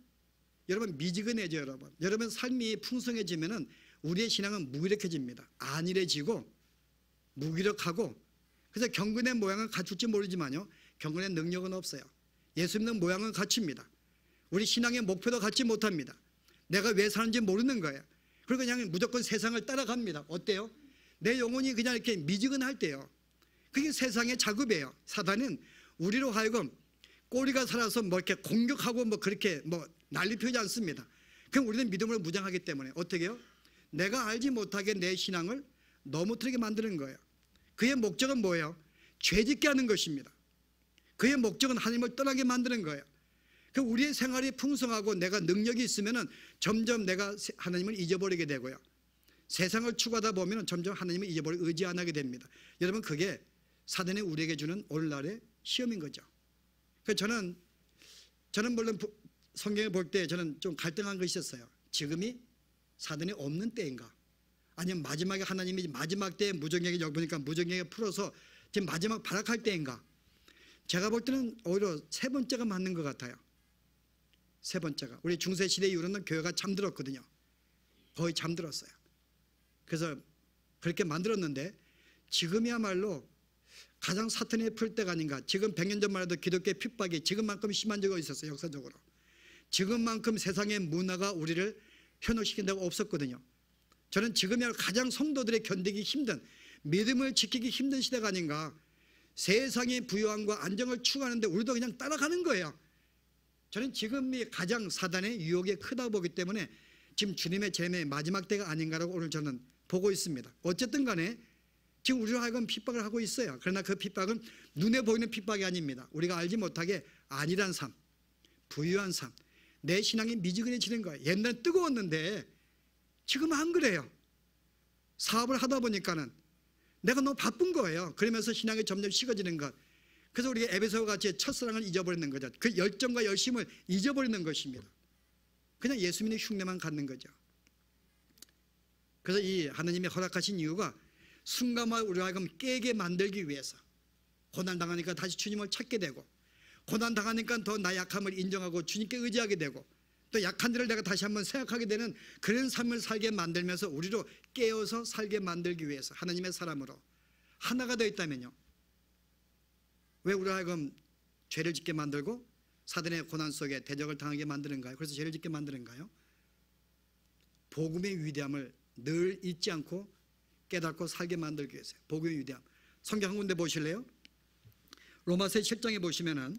여러분 미지근해져요. 여러분 삶이 풍성해지면 우리의 신앙은 무기력해집니다. 안일해지고 무기력하고 그래서 경건의 모양은 갖출지 모르지만요 경건의 능력은 없어요. 예수 믿는 모양은 갖춥니다. 우리 신앙의 목표도 갖지 못합니다. 내가 왜 사는지 모르는 거예요. 그리고 그냥 무조건 세상을 따라갑니다. 어때요? 내 영혼이 그냥 이렇게 미지근할 때요. 그게 세상의 작업이에요. 사단은 우리로 하여금 꼬리가 살아서 뭐 이렇게 공격하고 뭐 그렇게 뭐 난리 피우지 않습니다. 그럼 우리는 믿음으로 무장하기 때문에 어떻게 해요? 내가 알지 못하게 내 신앙을 넘어뜨리게 만드는 거예요. 그의 목적은 뭐예요? 죄짓게 하는 것입니다. 그의 목적은 하나님을 떠나게 만드는 거예요. 그 우리의 생활이 풍성하고 내가 능력이 있으면 점점 내가 하나님을 잊어버리게 되고요. 세상을 추구하다 보면 점점 하나님을 잊어버리고 의지 안 하게 됩니다. 여러분 그게 사단이 우리에게 주는 오늘날의 시험인 거죠. 저는 물론 성경을 볼 때 저는 좀 갈등한 것이 있었어요. 지금이 사단이 없는 때인가? 아니면 마지막에 하나님이 마지막 때에 무정에게 여보니까 무정에게 풀어서 지금 마지막 발악할 때인가? 제가 볼 때는 오히려 세 번째가 맞는 것 같아요. 세 번째가 우리 중세시대 이후로는 교회가 잠들었거든요. 거의 잠들었어요. 그래서 그렇게 만들었는데 지금이야말로 가장 사탄이 풀 때가 아닌가. 지금 100년 전만 해도 기독교의 핍박이 지금만큼 심한 적이 있었어요. 역사적으로 지금만큼 세상의 문화가 우리를 현혹시킨 데가 없었거든요. 저는 지금이야말로 가장 성도들의 견디기 힘든 믿음을 지키기 힘든 시대가 아닌가. 세상의 부유함과 안정을 추구하는데 우리도 그냥 따라가는 거예요. 저는 지금이 가장 사단의 유혹이 크다고 보기 때문에 지금 주님의 재림의 마지막 때가 아닌가라고 오늘 저는 보고 있습니다. 어쨌든 간에 지금 우리로 하여금 핍박을 하고 있어요. 그러나 그 핍박은 눈에 보이는 핍박이 아닙니다. 우리가 알지 못하게 안일한 삶, 부유한 삶, 내 신앙이 미지근해지는 거예요. 옛날에 뜨거웠는데 지금 안 그래요. 사업을 하다 보니까는 내가 너무 바쁜 거예요. 그러면서 신앙이 점점 식어지는 것. 그래서 우리가 에베소와 같이 첫사랑을 잊어버리는 거죠. 그 열정과 열심을 잊어버리는 것입니다. 그냥 예수 믿는 흉내만 갖는 거죠. 그래서 이 하나님이 허락하신 이유가 순간만 우리가 하여금 깨게 만들기 위해서. 고난당하니까 다시 주님을 찾게 되고, 고난당하니까 더 나의 약함을 인정하고 주님께 의지하게 되고, 또 약한 데를 내가 다시 한번 생각하게 되는 그런 삶을 살게 만들면서 우리로 깨어서 살게 만들기 위해서 하나님의 사람으로 하나가 되어 있다면요, 왜 우리가 하여금 죄를 짓게 만들고 사단의 고난 속에 대적을 당하게 만드는가요? 그래서 죄를 짓게 만드는가요? 복음의 위대함을 늘 잊지 않고 깨닫고 살게 만들기 위해서요. 복음의 위대함. 성경 한 군데 보실래요? 로마서 7장에 보시면은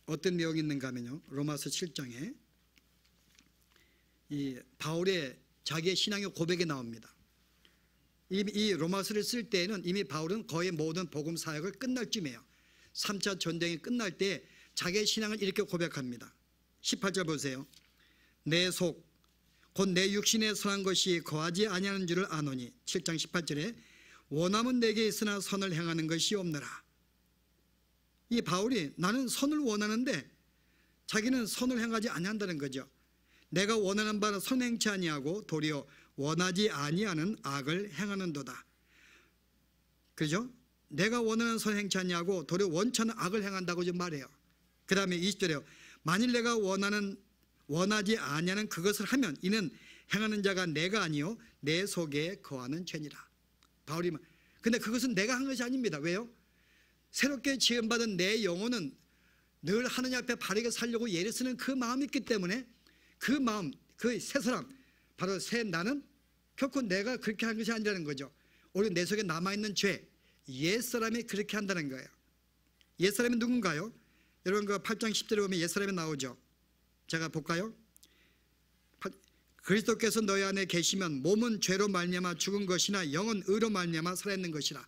어떤 내용이 있는가 하면요, 로마서 7장에 이 바울의 자기의 신앙의 고백이 나옵니다. 이 로마서를 쓸 때에는 이미 바울은 거의 모든 복음 사역을 끝날 쯤이에요. 3차 전쟁이 끝날 때 자기의 신앙을 이렇게 고백합니다. 18절 보세요. 내 속 곧 내 육신에 선한 것이 거하지 아니하는 줄을 아노니. 7장 18절에 원함은 내게 있으나 선을 행하는 것이 없느라. 이 바울이 나는 선을 원하는데 자기는 선을 행하지 아니한다는 거죠. 내가 원하는 바는 선 행치 아니하고 도리어 원하지 아니하는 악을 행하는도다. 그죠? 내가 원하는 선 행치 아니하고 도리어 원치 않는 악을 행한다고 좀 말해요. 그 다음에 20절에요. 만일 내가 원하지 아니하는 그것을 하면 이는 행하는 자가 내가 아니요 내 속에 거하는 죄니라. 바울이 근데 그것은 내가 한 것이 아닙니다. 왜요? 새롭게 지음받은 내 영혼은 늘 하느님 앞에 바르게 살려고 예를 쓰는 그 마음이 있기 때문에 그 마음, 그 새 사람, 바로 새 나는 결코 내가 그렇게 한 것이 아니라는 거죠. 오히려 내 속에 남아있는 죄, 옛사람이 그렇게 한다는 거예요. 옛사람이 누군가요? 여러분 그 8장 10절에 보면 옛사람이 나오죠. 제가 볼까요? 그리스도께서 너희 안에 계시면 몸은 죄로 말미암아 죽은 것이나 영은 의로 말미암아 살아있는 것이라.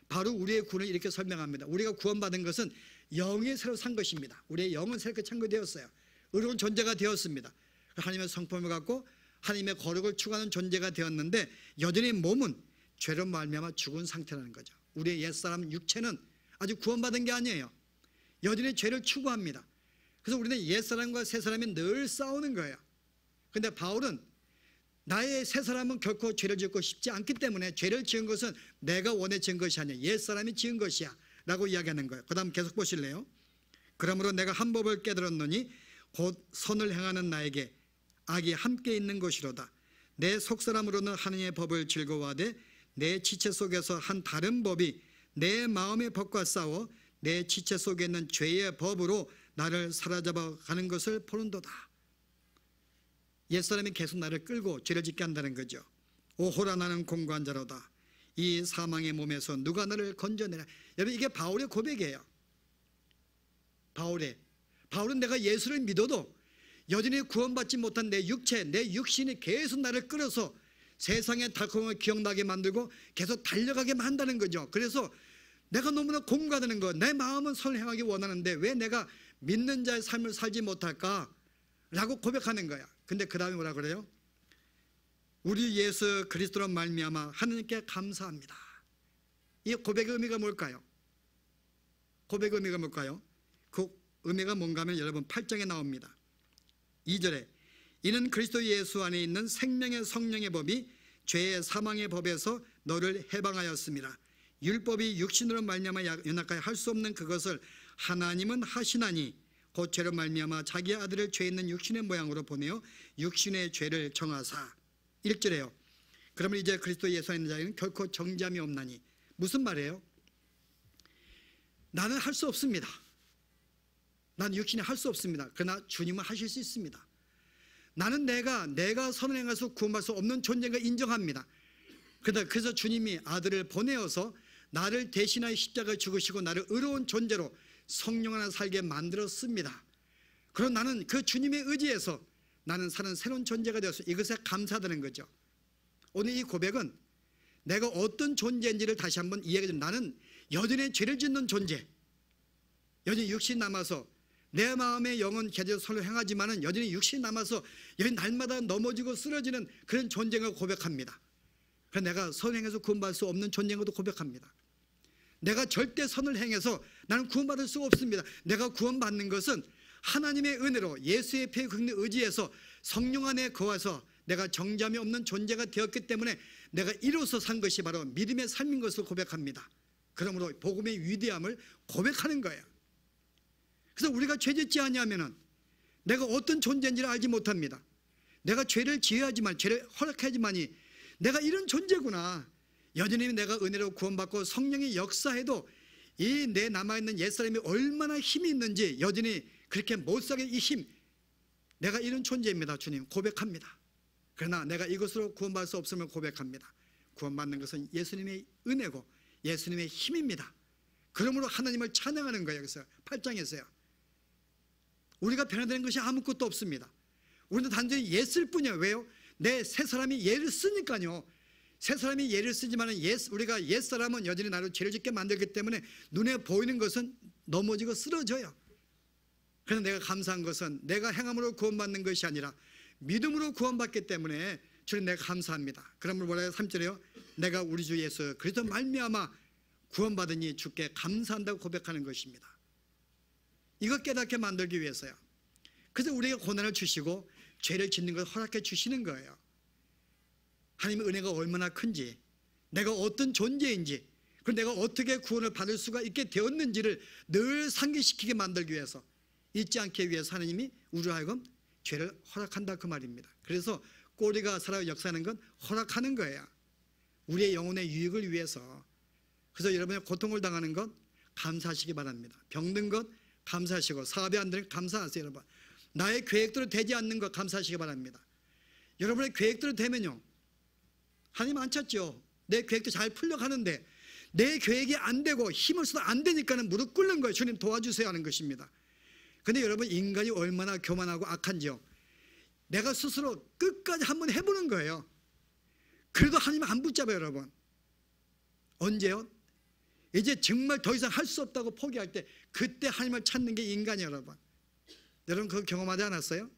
바로 우리의 구원을 이렇게 설명합니다. 우리가 구원받은 것은 영이 새로 산 것입니다. 우리의 영은 새롭게 창조되었어요. 의로운 존재가 되었습니다. 하나님의 성품을 갖고 하나님의 거룩을 추구하는 존재가 되었는데 여전히 몸은 죄로 말미암아 죽은 상태라는 거죠. 우리의 옛사람 육체는 아직 구원받은 게 아니에요. 여전히 죄를 추구합니다. 그래서 우리는 옛사람과 새사람이 늘 싸우는 거예요. 그런데 바울은 나의 새사람은 결코 죄를 짓고 싶지 않기 때문에 죄를 지은 것은 내가 원해 지은 것이 아니야, 옛사람이 지은 것이야 라고 이야기하는 거예요. 그 다음 계속 보실래요? 그러므로 내가 한 법을 깨달았노니 곧 선을 행하는 나에게 악이 함께 있는 것이로다. 내 속사람으로는 하나님의 법을 즐거워하되 내 지체 속에서 한 다른 법이 내 마음의 법과 싸워 내 지체 속에 있는 죄의 법으로 나를 사로잡아 가는 것을 보는도다. 옛사람이 계속 나를 끌고 죄를 짓게 한다는 거죠. 오호라 나는 공고한 자로다. 이 사망의 몸에서 누가 나를 건져내라. 여러분 이게 바울의 고백이에요. 바울은 내가 예수를 믿어도 여전히 구원받지 못한 내 육체, 내 육신이 계속 나를 끌어서 세상의 달콤함을 기억나게 만들고 계속 달려가게 한다는 거죠. 그래서 내가 너무나 공감하는 거, 내 마음은 선을 행하기 원하는데 왜 내가 믿는 자의 삶을 살지 못할까? 라고 고백하는 거야. 근데 그 다음에 뭐라 그래요? 우리 예수 그리스도로 말미암아 하나님께 감사합니다. 이 고백의 의미가 뭘까요? 고백의 의미가 뭘까요? 그 의미가 뭔가 하면 여러분 8장에 나옵니다. 2절에 이는 그리스도 예수 안에 있는 생명의 성령의 법이 죄의 사망의 법에서 너를 해방하였습니다. 율법이 육신으로 말미암아 연약하여 할 수 없는 그것을 하나님은 하시나니 곧 죄로 말미암아 자기 아들을 죄 있는 육신의 모양으로 보내어 육신의 죄를 정하사. 1절에요. 그러면 이제 그리스도 예수 안에 있는 자에게는 결코 정죄함이 없나니. 무슨 말이에요? 나는 할 수 없습니다. 난 육신이 할 수 없습니다. 그러나 주님은 하실 수 있습니다. 나는 내가 선을 행해서 구원받을 수 없는 존재가 인정합니다. 그래서 주님이 아들을 보내어서 나를 대신하여 십자가에 죽으시고 나를 의로운 존재로 성령 하나 살게 만들었습니다. 그럼 나는 그 주님의 의지에서 나는 사는 새로운 존재가 되어서 이것에 감사하다는 거죠. 오늘 이 고백은 내가 어떤 존재인지를 다시 한번 이야기해 줍니다. 나는 여전히 죄를 짓는 존재, 여전히 육신이 남아서 내 마음의 영은 계속 선을 행하지만은 여전히 육신이 남아서 여전히 날마다 넘어지고 쓰러지는 그런 존재인 걸 고백합니다. 그래서 내가 선을 행해서 구원받을 수 없는 존재인 것도 고백합니다. 내가 절대 선을 행해서 나는 구원받을 수가 없습니다. 내가 구원받는 것은 하나님의 은혜로 예수의 피에 의지해서 성령 안에 거하서 내가 정죄함이 없는 존재가 되었기 때문에 내가 이로써 산 것이 바로 믿음의 삶인 것을 고백합니다. 그러므로 복음의 위대함을 고백하는 거예요. 그래서 우리가 죄짓지 아니하면은 내가 어떤 존재인지를 알지 못합니다. 내가 죄를 지어야지만, 죄를 허락하지만이 내가 이런 존재구나. 여전히 내가 은혜로 구원받고 성령의 역사에도 이 내 남아있는 옛사람이 얼마나 힘이 있는지 여전히 그렇게 못살게 이 힘, 내가 이런 존재입니다. 주님 고백합니다. 그러나 내가 이것으로 구원받을 수 없음을 고백합니다. 구원받는 것은 예수님의 은혜고 예수님의 힘입니다. 그러므로 하나님을 찬양하는 거예요. 그래서 8장에서요. 우리가 변화되는 것이 아무것도 없습니다. 우리는 단순히 예 쓸 뿐이에요. 왜요? 내 새 사람이 예를 쓰니까요. 새 사람이 예를 쓰지만 우리가 옛 사람은 여전히 나를 죄를 짓게 만들기 때문에 눈에 보이는 것은 넘어지고 쓰러져요. 그래서 내가 감사한 것은 내가 행함으로 구원받는 것이 아니라 믿음으로 구원받기 때문에 주님 내가 감사합니다. 그러면 뭐라요? 3절에요. 내가 우리 주 예수 그리스도 말미암아 구원받으니 주께 감사한다고 고백하는 것입니다. 이거 깨닫게 만들기 위해서요. 그래서 우리에게 고난을 주시고 죄를 짓는 걸 허락해 주시는 거예요. 하나님의 은혜가 얼마나 큰지, 내가 어떤 존재인지, 그리고 내가 어떻게 구원을 받을 수가 있게 되었는지를 늘 상기시키게 만들기 위해서, 잊지 않게 위해서 하나님이 우리로 하여금 죄를 허락한다 그 말입니다. 그래서 꼬리가 살아 역사하는 건 허락하는 거예요. 우리의 영혼의 유익을 위해서. 그래서 여러분의 고통을 당하는 것 감사하시기 바랍니다. 병든 것 감사하시고, 사업이 안 되는 것 감사하세요. 여러분, 나의 계획대로 되지 않는 것 감사하시기 바랍니다. 여러분의 계획대로 되면요, 하나님 안 찾죠. 내 계획도 잘 풀려가는데 내 계획이 안 되고 힘을 써도 안 되니까는 무릎 꿇는 거예요. 주님 도와주세요 하는 것입니다. 근데 여러분, 인간이 얼마나 교만하고 악한지요. 내가 스스로 끝까지 한번 해보는 거예요. 그래도 하나님 안 붙잡아요. 여러분, 언제요? 이제 정말 더 이상 할 수 없다고 포기할 때, 그때 하나님을 찾는 게 인간이에요. 여러분, 여러분 그거 경험하지 않았어요?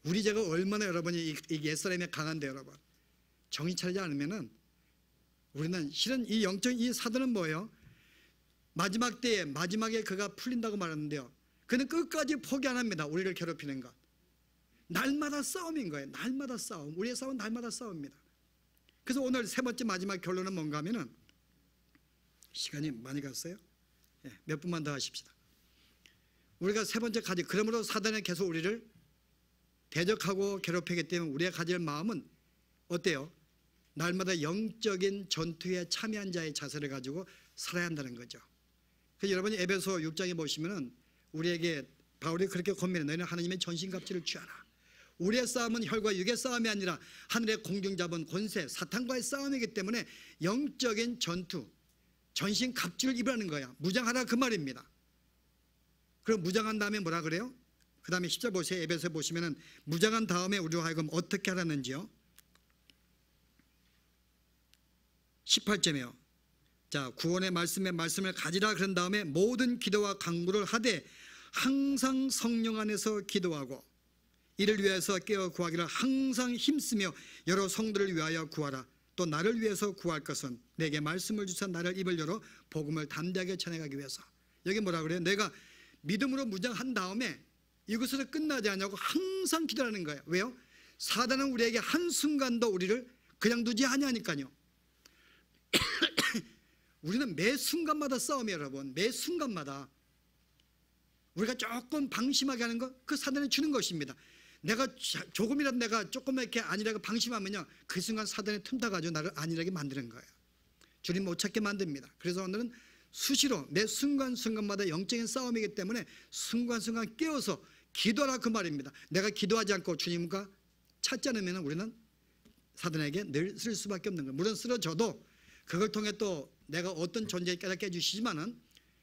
우리 죄가 얼마나 여러분이 이 옛사람이 강한데, 여러분 정신 차리지 않으면은 우리는 실은 이 영적인 이 사도는 뭐예요? 마지막 때에 마지막에 그가 풀린다고 말하는데요, 그는 끝까지 포기 안 합니다. 우리를 괴롭히는 것 날마다 싸움인 거예요. 날마다 싸움. 우리의 싸움은 날마다 싸움입니다. 그래서 오늘 세 번째 마지막 결론은 뭔가 하면은, 시간이 많이 갔어요? 몇 분만 더 하십시다. 우리가 세 번째 가지, 그러므로 사단은 계속 우리를 대적하고 괴롭히기 때문에 우리가 가질 마음은 어때요? 날마다 영적인 전투에 참여한 자의 자세를 가지고 살아야 한다는 거죠. 그래서 여러분이 에베소 6장에 보시면은 우리에게 바울이 그렇게 권면해. 너희는 하나님의 전신갑주를 취하라. 우리의 싸움은 혈과 육의 싸움이 아니라 하늘의 공중 잡은 권세 사탄과의 싸움이기 때문에 영적인 전투, 전신갑주를 입으라는 거야. 무장하라 그 말입니다. 그럼 무장한 다음에 뭐라 그래요? 그 다음에 10절 보세요. 에베소에 보시면은 무장한 다음에 우리로 하여금 어떻게 하라는지요. 18절이요. 자, 구원의 말씀을 가지라. 그런 다음에 모든 기도와 간구를 하되 항상 성령 안에서 기도하고 이를 위해서 깨어 구하기를 항상 힘쓰며 여러 성도를 위하여 구하라. 또 나를 위해서 구할 것은 내게 말씀을 주사 나를 입을 열어 복음을 담대하게 전해가기 위해서. 여기 뭐라 그래요? 내가 믿음으로 무장한 다음에 이것으로 끝나지 않냐고 항상 기도하는 거예요. 왜요? 사단은 우리에게 한순간도 우리를 그냥 두지 아니하니까요. 우리는 매 순간마다 싸움이에요. 여러분, 매 순간마다 우리가 조금 방심하게 하는 것, 그 사단이 주는 것입니다. 내가 조금이라도 내가 조금만 이렇게 안일하게 방심하면요, 그 순간 사단이 틈타가지고 나를 안일하게 만드는 거예요. 주님 못 찾게 만듭니다. 그래서 오늘은 수시로 매 순간순간마다 영적인 싸움이기 때문에 순간순간 깨어서 기도하라 그 말입니다. 내가 기도하지 않고 주님과 찾지 않으면 우리는 사단에게 늘 쓸 수밖에 없는 거예요. 물론 쓰러져도 그걸 통해 또 내가 어떤 존재를 깨닫게 해주시지만은,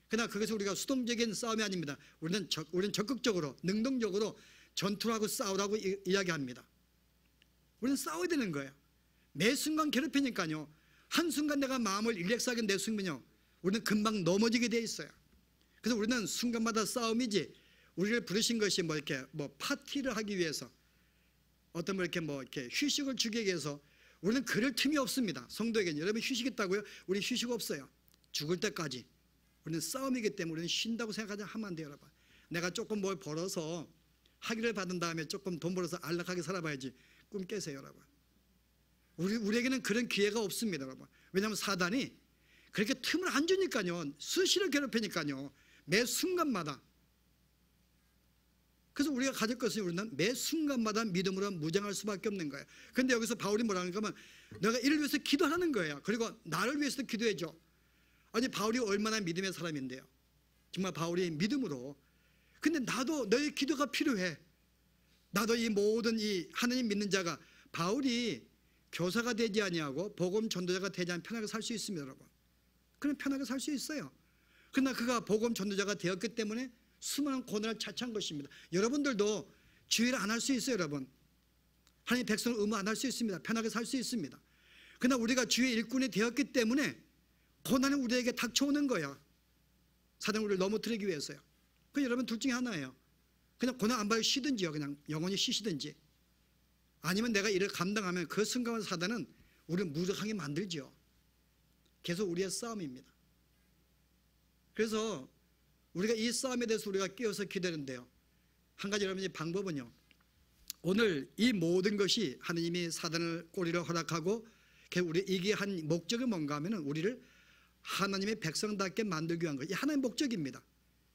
그러나 그것이 우리가 수동적인 싸움이 아닙니다. 우리는 적극적으로 능동적으로 전투를 하고 싸우라고 이야기합니다. 우리는 싸워야 되는 거예요. 매 순간 괴롭히니까요. 한순간 내가 마음을 릴렉스하게 내숭면요 우리는 금방 넘어지게 돼 있어요. 그래서 우리는 순간마다 싸움이지, 우리를 부르신 것이 뭐 이렇게 뭐 파티를 하기 위해서, 어떤 이렇게 휴식을 주기 위해서 우리는 그럴 틈이 없습니다. 성도에게는. 여러분 휴식 있다고요? 우리 휴식 없어요. 죽을 때까지. 우리는 싸움이기 때문에 우리는 쉰다고 생각하지 하면 안 돼요, 여러분. 내가 조금 뭘 벌어서 학위를 받은 다음에 조금 돈 벌어서 안락하게 살아봐야지, 꿈 깨세요, 여러분. 우리에게는 그런 기회가 없습니다, 여러분. 왜냐하면 사단이 그렇게 틈을 안 주니까요. 수시로 괴롭히니까요. 매 순간마다. 그래서 우리가 가질 것은 우리는 매 순간마다 믿음으로 무장할 수밖에 없는 거예요. 그런데 여기서 바울이 뭐라는 하면 내가 이를 위해서 기도하는 거예요. 그리고 나를 위해서도 기도해줘. 아니 바울이 얼마나 믿음의 사람인데요. 정말 바울이 믿음으로. 근데 나도 너의 기도가 필요해. 나도 이 모든 이 하나님 믿는 자가, 바울이 교사가 되지 아니하고 복음 전도자가 되지 않으면 편하게 살 수 있습니다, 여러분. 그럼 편하게 살 수 있어요. 그러나 그가 복음 전도자가 되었기 때문에 수많은 고난을 자처한 것입니다. 여러분들도 주의를 안 할 수 있어요, 여러분. 하나님 백성을 의무 안 할 수 있습니다. 편하게 살 수 있습니다. 그러나 우리가 주의 일꾼이 되었기 때문에 고난이 우리에게 닥쳐오는 거예요. 사단 우리를 넘어뜨리기 위해서요. 그 여러분 둘 중에 하나예요. 그냥 고난 안 받고 쉬든지요. 그냥 영원히 쉬시든지. 아니면 내가 이를 감당하면 그 순간 사단은 우리를 무력하게 만들죠. 계속 우리의 싸움입니다. 그래서 우리가 이 싸움에 대해서 우리가 깨어서 기도하는데요. 한 가지 여러분의 방법은요. 오늘 이 모든 것이 하나님이 사단을 꼬리를 허락하고 우리 이게 한 목적이 뭔가 하면은 우리를 하나님의 백성답게 만들기 위한 거예요. 이 하나님의 목적입니다.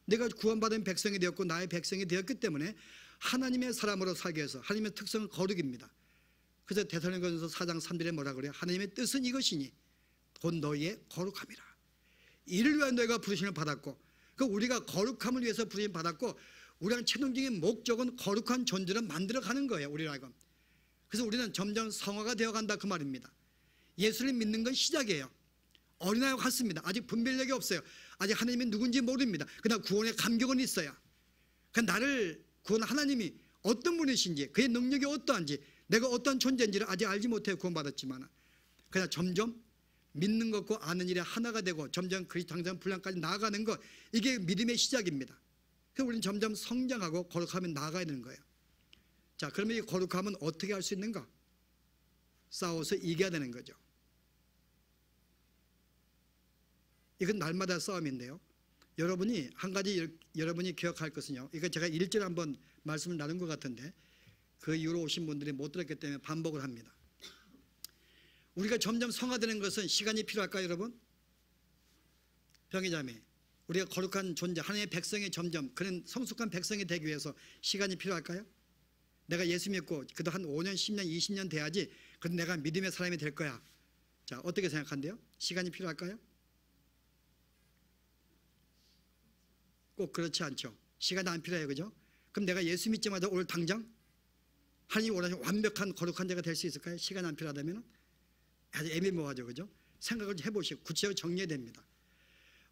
내가 구원받은 백성이 되었고 나의 백성이 되었기 때문에 하나님의 사람으로 살기 위해서 하나님의 특성은 거룩입니다. 그래서 데살로니가전서 4장 3절에 뭐라 그래요? 하나님의 뜻은 이것이니 곧 너희의 거룩함이라. 이를 위하여 너희가 부르심을 받았고, 그 우리가 거룩함을 위해서 부르심 받았고, 우리가 최종적인 목적은 거룩한 존재를 만들어가는 거예요, 우리라고. 그래서 우리는 점점 성화가 되어간다 그 말입니다. 예수를 믿는 건 시작이에요. 어린아이와 같습니다. 아직 분별력이 없어요. 아직 하나님이 누군지 모릅니다. 그러나 구원의 감격은 있어요. 그러니까 나를 구원한 하나님이 어떤 분이신지, 그의 능력이 어떠한지, 내가 어떤 존재인지를 아직 알지 못해 구원받았지만, 그냥 점점 믿는 것과 아는 일에 하나가 되고 점점 그리스도 당장 분량까지 나아가는 것, 이게 믿음의 시작입니다. 그래서 우리는 점점 성장하고 거룩하면 나아가야 되는 거예요. 자, 그러면 이 거룩함은 어떻게 할 수 있는가? 싸워서 이겨야 되는 거죠. 이건 날마다 싸움인데요. 여러분이 한 가지 여러분이 기억할 것은요. 이거 제가 1절에 한번 말씀을 나눈 것 같은데 그 이후로 오신 분들이 못 들었기 때문에 반복을 합니다. 우리가 점점 성화되는 것은 시간이 필요할까요, 여러분? 형제자매, 우리가 거룩한 존재, 하나님의 백성이 점점 그런 성숙한 백성이 되기 위해서 시간이 필요할까요? 내가 예수 믿고 그래도 한 5년, 10년, 20년 돼야지 그래도 내가 믿음의 사람이 될 거야. 자, 어떻게 생각한대요? 시간이 필요할까요? 꼭 그렇지 않죠. 시간이 안 필요해요, 그죠? 그럼 내가 예수 믿자마자 오늘 당장 하나님이 원하시는 완벽한 거룩한 자가 될 수 있을까요? 시간 안 필요하다면 아주 애매모호하죠, 그죠? 생각을 해보시고 구체적으로 정리해야 됩니다.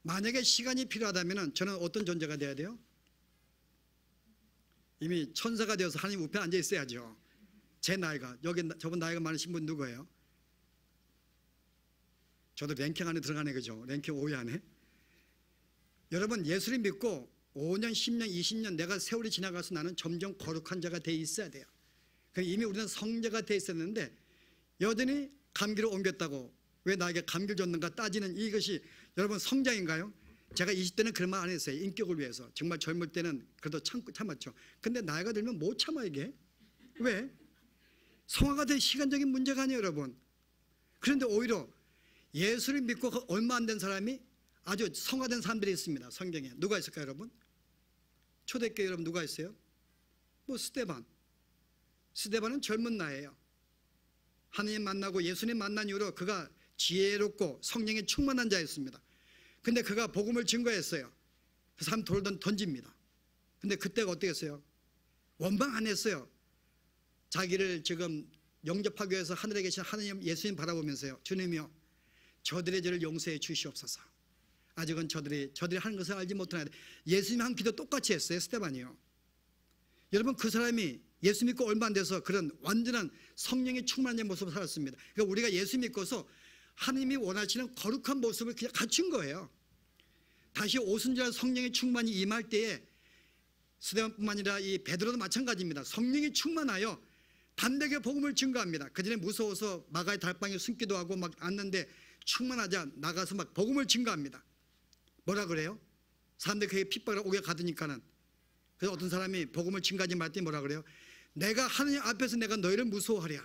만약에 시간이 필요하다면 저는 어떤 존재가 돼야 돼요? 이미 천사가 되어서 하나님 우편에 앉아 있어야죠. 제 나이가, 여기 저분 나이가 많으신 분 누구예요? 저도 랭킹 안에 들어가네, 그죠? 랭킹 5위 안에. 여러분, 예수를 믿고 5년, 10년, 20년 내가 세월이 지나가서 나는 점점 거룩한 자가 돼 있어야 돼요. 이미 우리는 성자가 돼 있었는데 여전히 감기를 옮겼다고 왜 나에게 감기를 줬는가 따지는 이것이 여러분 성장인가요? 제가 20대는 그런 말 안 했어요. 인격을 위해서. 정말 젊을 때는 그래도 참았죠. 근데 나이가 들면 못 참아 이게. 왜? 성화가 된 시간적인 문제가 아니에요, 여러분. 그런데 오히려 예수를 믿고 얼마 안 된 사람이 아주 성화된 사람들이 있습니다. 성경에. 누가 있을까요, 여러분? 초대교회 여러분 누가 있어요? 뭐 스데반은 젊은 나이에요. 하나님 만나고 예수님 만난 이후로 그가 지혜롭고 성령에 충만한 자였습니다. 근데 그가 복음을 증거했어요. 그 사람 돌던 던집니다. 근데 그때가 어떻게 했어요? 원망 안 했어요. 자기를 지금 영접하기 위해서 하늘에 계신 하나님 예수님 바라보면서요. 주님이요, 저들의 죄를 용서해 주시옵소서. 아직은 저들이 하는 것을 알지 못하는데 예수님 한 기도 똑같이 했어요. 스데반이요. 여러분, 그 사람이 예수 믿고 얼마 안 돼서 그런 완전한 성령의 충만한 모습을 살았습니다. 그러니까 우리가 예수 믿고서 하나님이 원하시는 거룩한 모습을 그냥 갖춘 거예요. 다시 오순절날 성령의 충만이 임할 때에 스데반뿐만 아니라 이 베드로도 마찬가지입니다. 성령이 충만하여 담대하게 복음을 증거합니다. 그전에 무서워서 마가의 달방에 숨기도 하고 막 앉는데 충만하자 나가서 막 복음을 증거합니다. 뭐라 그래요? 사람들이 그게 핍박을 오게 가두니까는. 그래서 어떤 사람이 복음을 증거하지 말 때 뭐라 그래요? 내가 하느님 앞에서 내가 너희를 무서워하랴.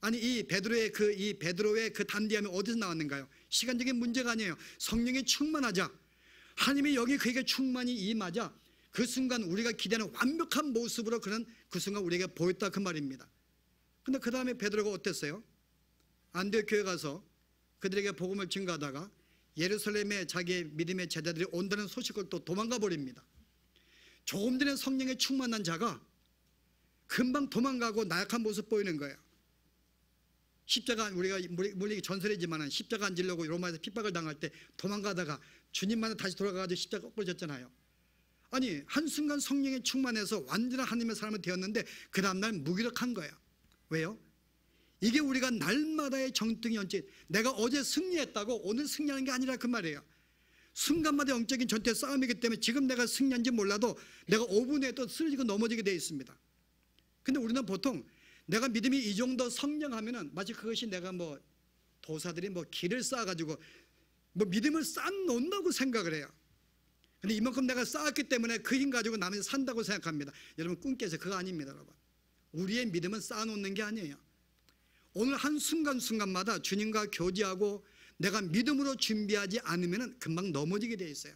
아니 이 베드로의 그 담대함이 어디서 나왔는가요? 시간적인 문제가 아니에요. 성령이 충만하자 하나님이 여기 그에게 충만히 임하자 그 순간 우리가 기대하는 완벽한 모습으로 그는 그 순간 우리에게 보였다 그 말입니다. 근데 그 다음에 베드로가 어땠어요? 안디옥 교회 가서 그들에게 복음을 증거하다가 예루살렘에 자기의 믿음의 제자들이 온다는 소식을 또 도망가 버립니다. 조금 전에 성령에 충만한 자가 금방 도망가고 나약한 모습 보이는 거예요. 십자가 우리가 물리 전설이지만 십자가 안 지려고 로마에서 핍박을 당할 때 도망가다가 주님만 다시 돌아가가지고 십자가 거꾸로 졌잖아요. 아니 한순간 성령에 충만해서 완전한 하나님의 사람이 되었는데 그 다음날 무기력한 거예요. 왜요? 이게 우리가 날마다의 정통의 연체. 내가 어제 승리했다고 오늘 승리하는 게 아니라 그 말이에요. 순간마다 영적인 전투의 싸움이기 때문에 지금 내가 승리한지 몰라도 내가 5분 후에 또 쓰러지고 넘어지게 되어 있습니다. 근데 우리는 보통 내가 믿음이 이 정도 성장하면은 마치 그것이 내가 뭐 도사들이 뭐 길을 쌓아가지고 뭐 믿음을 쌓아놓는다고 생각을 해요. 근데 이만큼 내가 쌓았기 때문에 그 힘 가지고 남이 산다고 생각합니다. 여러분 꿈 깨서 그거 아닙니다. 여러분 우리의 믿음은 쌓아놓는 게 아니에요. 오늘 한 순간순간마다 주님과 교제하고 내가 믿음으로 준비하지 않으면 금방 넘어지게 돼 있어요.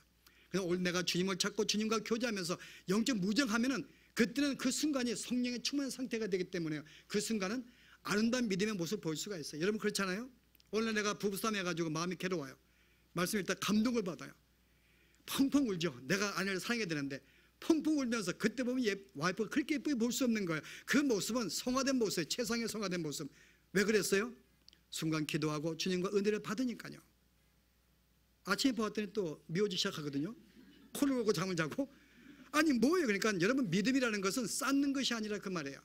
그래서 오늘 내가 주님을 찾고 주님과 교제하면서 영적 무정하면은 그때는 그 순간이 성령의 충만한 상태가 되기 때문에요. 그 순간은 아름다운 믿음의 모습을 볼 수가 있어요. 여러분 그렇잖아요. 오늘 내가 부부싸움 해가지고 마음이 괴로워요. 말씀 일단 감동을 받아요. 펑펑 울죠. 내가 아내를 사랑해야 되는데 펑펑 울면서 그때 보면 와이프가 그렇게 예쁘게 볼 수 없는 거예요. 그 모습은 성화된 모습이에요. 최상의 성화된 모습. 왜 그랬어요? 순간 기도하고 주님과 은혜를 받으니까요. 아침에 보았더니 또 미워지기 시작하거든요. 코를 골고 잠을 자고. 아니 뭐예요? 그러니까 여러분 믿음이라는 것은 쌓는 것이 아니라 그 말이에요.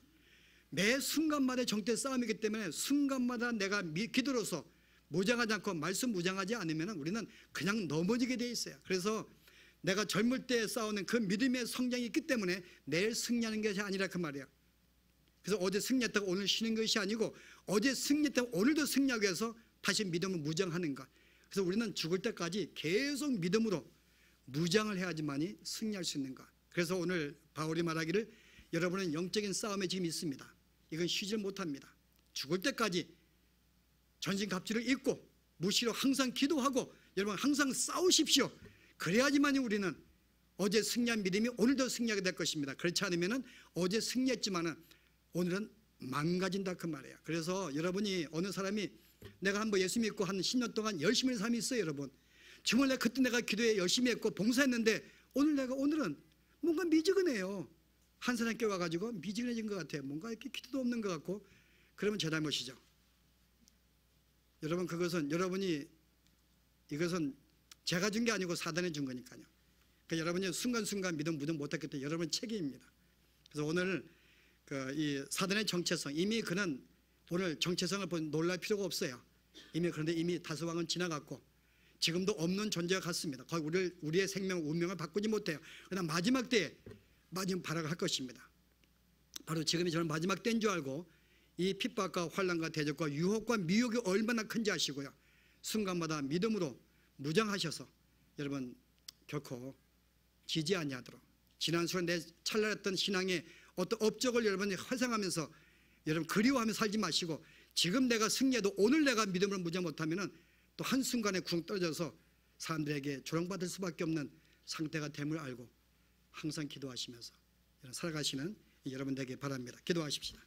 매 순간마다 정죄 싸움이기 때문에 순간마다 내가 기도로서 무장하지 않고 말씀 무장하지 않으면 우리는 그냥 넘어지게 돼 있어요. 그래서 내가 젊을 때 싸우는 그 믿음의 성장이 있기 때문에 내일 승리하는 것이 아니라 그 말이에요. 그래서 어제 승리했다고 오늘 쉬는 것이 아니고 어제 승리했다고 오늘도 승리하기 위해서 다시 믿음을 무장하는 것. 그래서 우리는 죽을 때까지 계속 믿음으로 무장을 해야지만이 승리할 수 있는 것. 그래서 오늘 바울이 말하기를 여러분은 영적인 싸움에 지금 있습니다. 이건 쉬지 못합니다. 죽을 때까지 전신갑주를 입고 무시로 항상 기도하고 여러분 항상 싸우십시오. 그래야지만이 우리는 어제 승리한 믿음이 오늘도 승리하게 될 것입니다. 그렇지 않으면 어제 승리했지만은 오늘은 망가진다 그 말이에요. 그래서 여러분이 어느 사람이 내가 한번 예수 믿고 한 10년 동안 열심히 한 사람이 있어요. 여러분 정말 그때 내가 기도에 열심히 했고 봉사했는데 오늘은 뭔가 미지근해요. 한 사람께 와가지고 미지근해진 것 같아요. 뭔가 이렇게 기도도 없는 것 같고 그러면 제 잘못이죠. 여러분 이것은 제가 준 게 아니고 사단이 준 거니까요. 그러니까 여러분이 순간순간 믿음 무정 못했기 때문에 여러분 책임입니다. 그래서 오늘 이 사단의 정체성 이미 그는 오늘 정체성을 놀랄 필요가 없어요. 그런데 이미 다스왕은 지나갔고 지금도 없는 존재가 같습니다. 거의 우리의 생명 운명을 바꾸지 못해요. 그러나 마지막 때에 마지막 발악을 할 것입니다. 바로 지금이 저는 마지막 때인 줄 알고 이 핍박과 환난과 대적과 유혹과 미혹이 얼마나 큰지 아시고요. 순간마다 믿음으로 무장하셔서 여러분 결코 지지 아니하도록 지난 수년 내 찰나했던 신앙의 어떤 업적을 여러분이 회상하면서 여러분 그리워하며 살지 마시고 지금 내가 승리해도 오늘 내가 믿음을 무장 못하면 또 한순간에 쿵 떨어져서 사람들에게 조롱받을 수밖에 없는 상태가 됨을 알고 항상 기도하시면서 살아가시는 여러분 되길 바랍니다. 기도하십시다.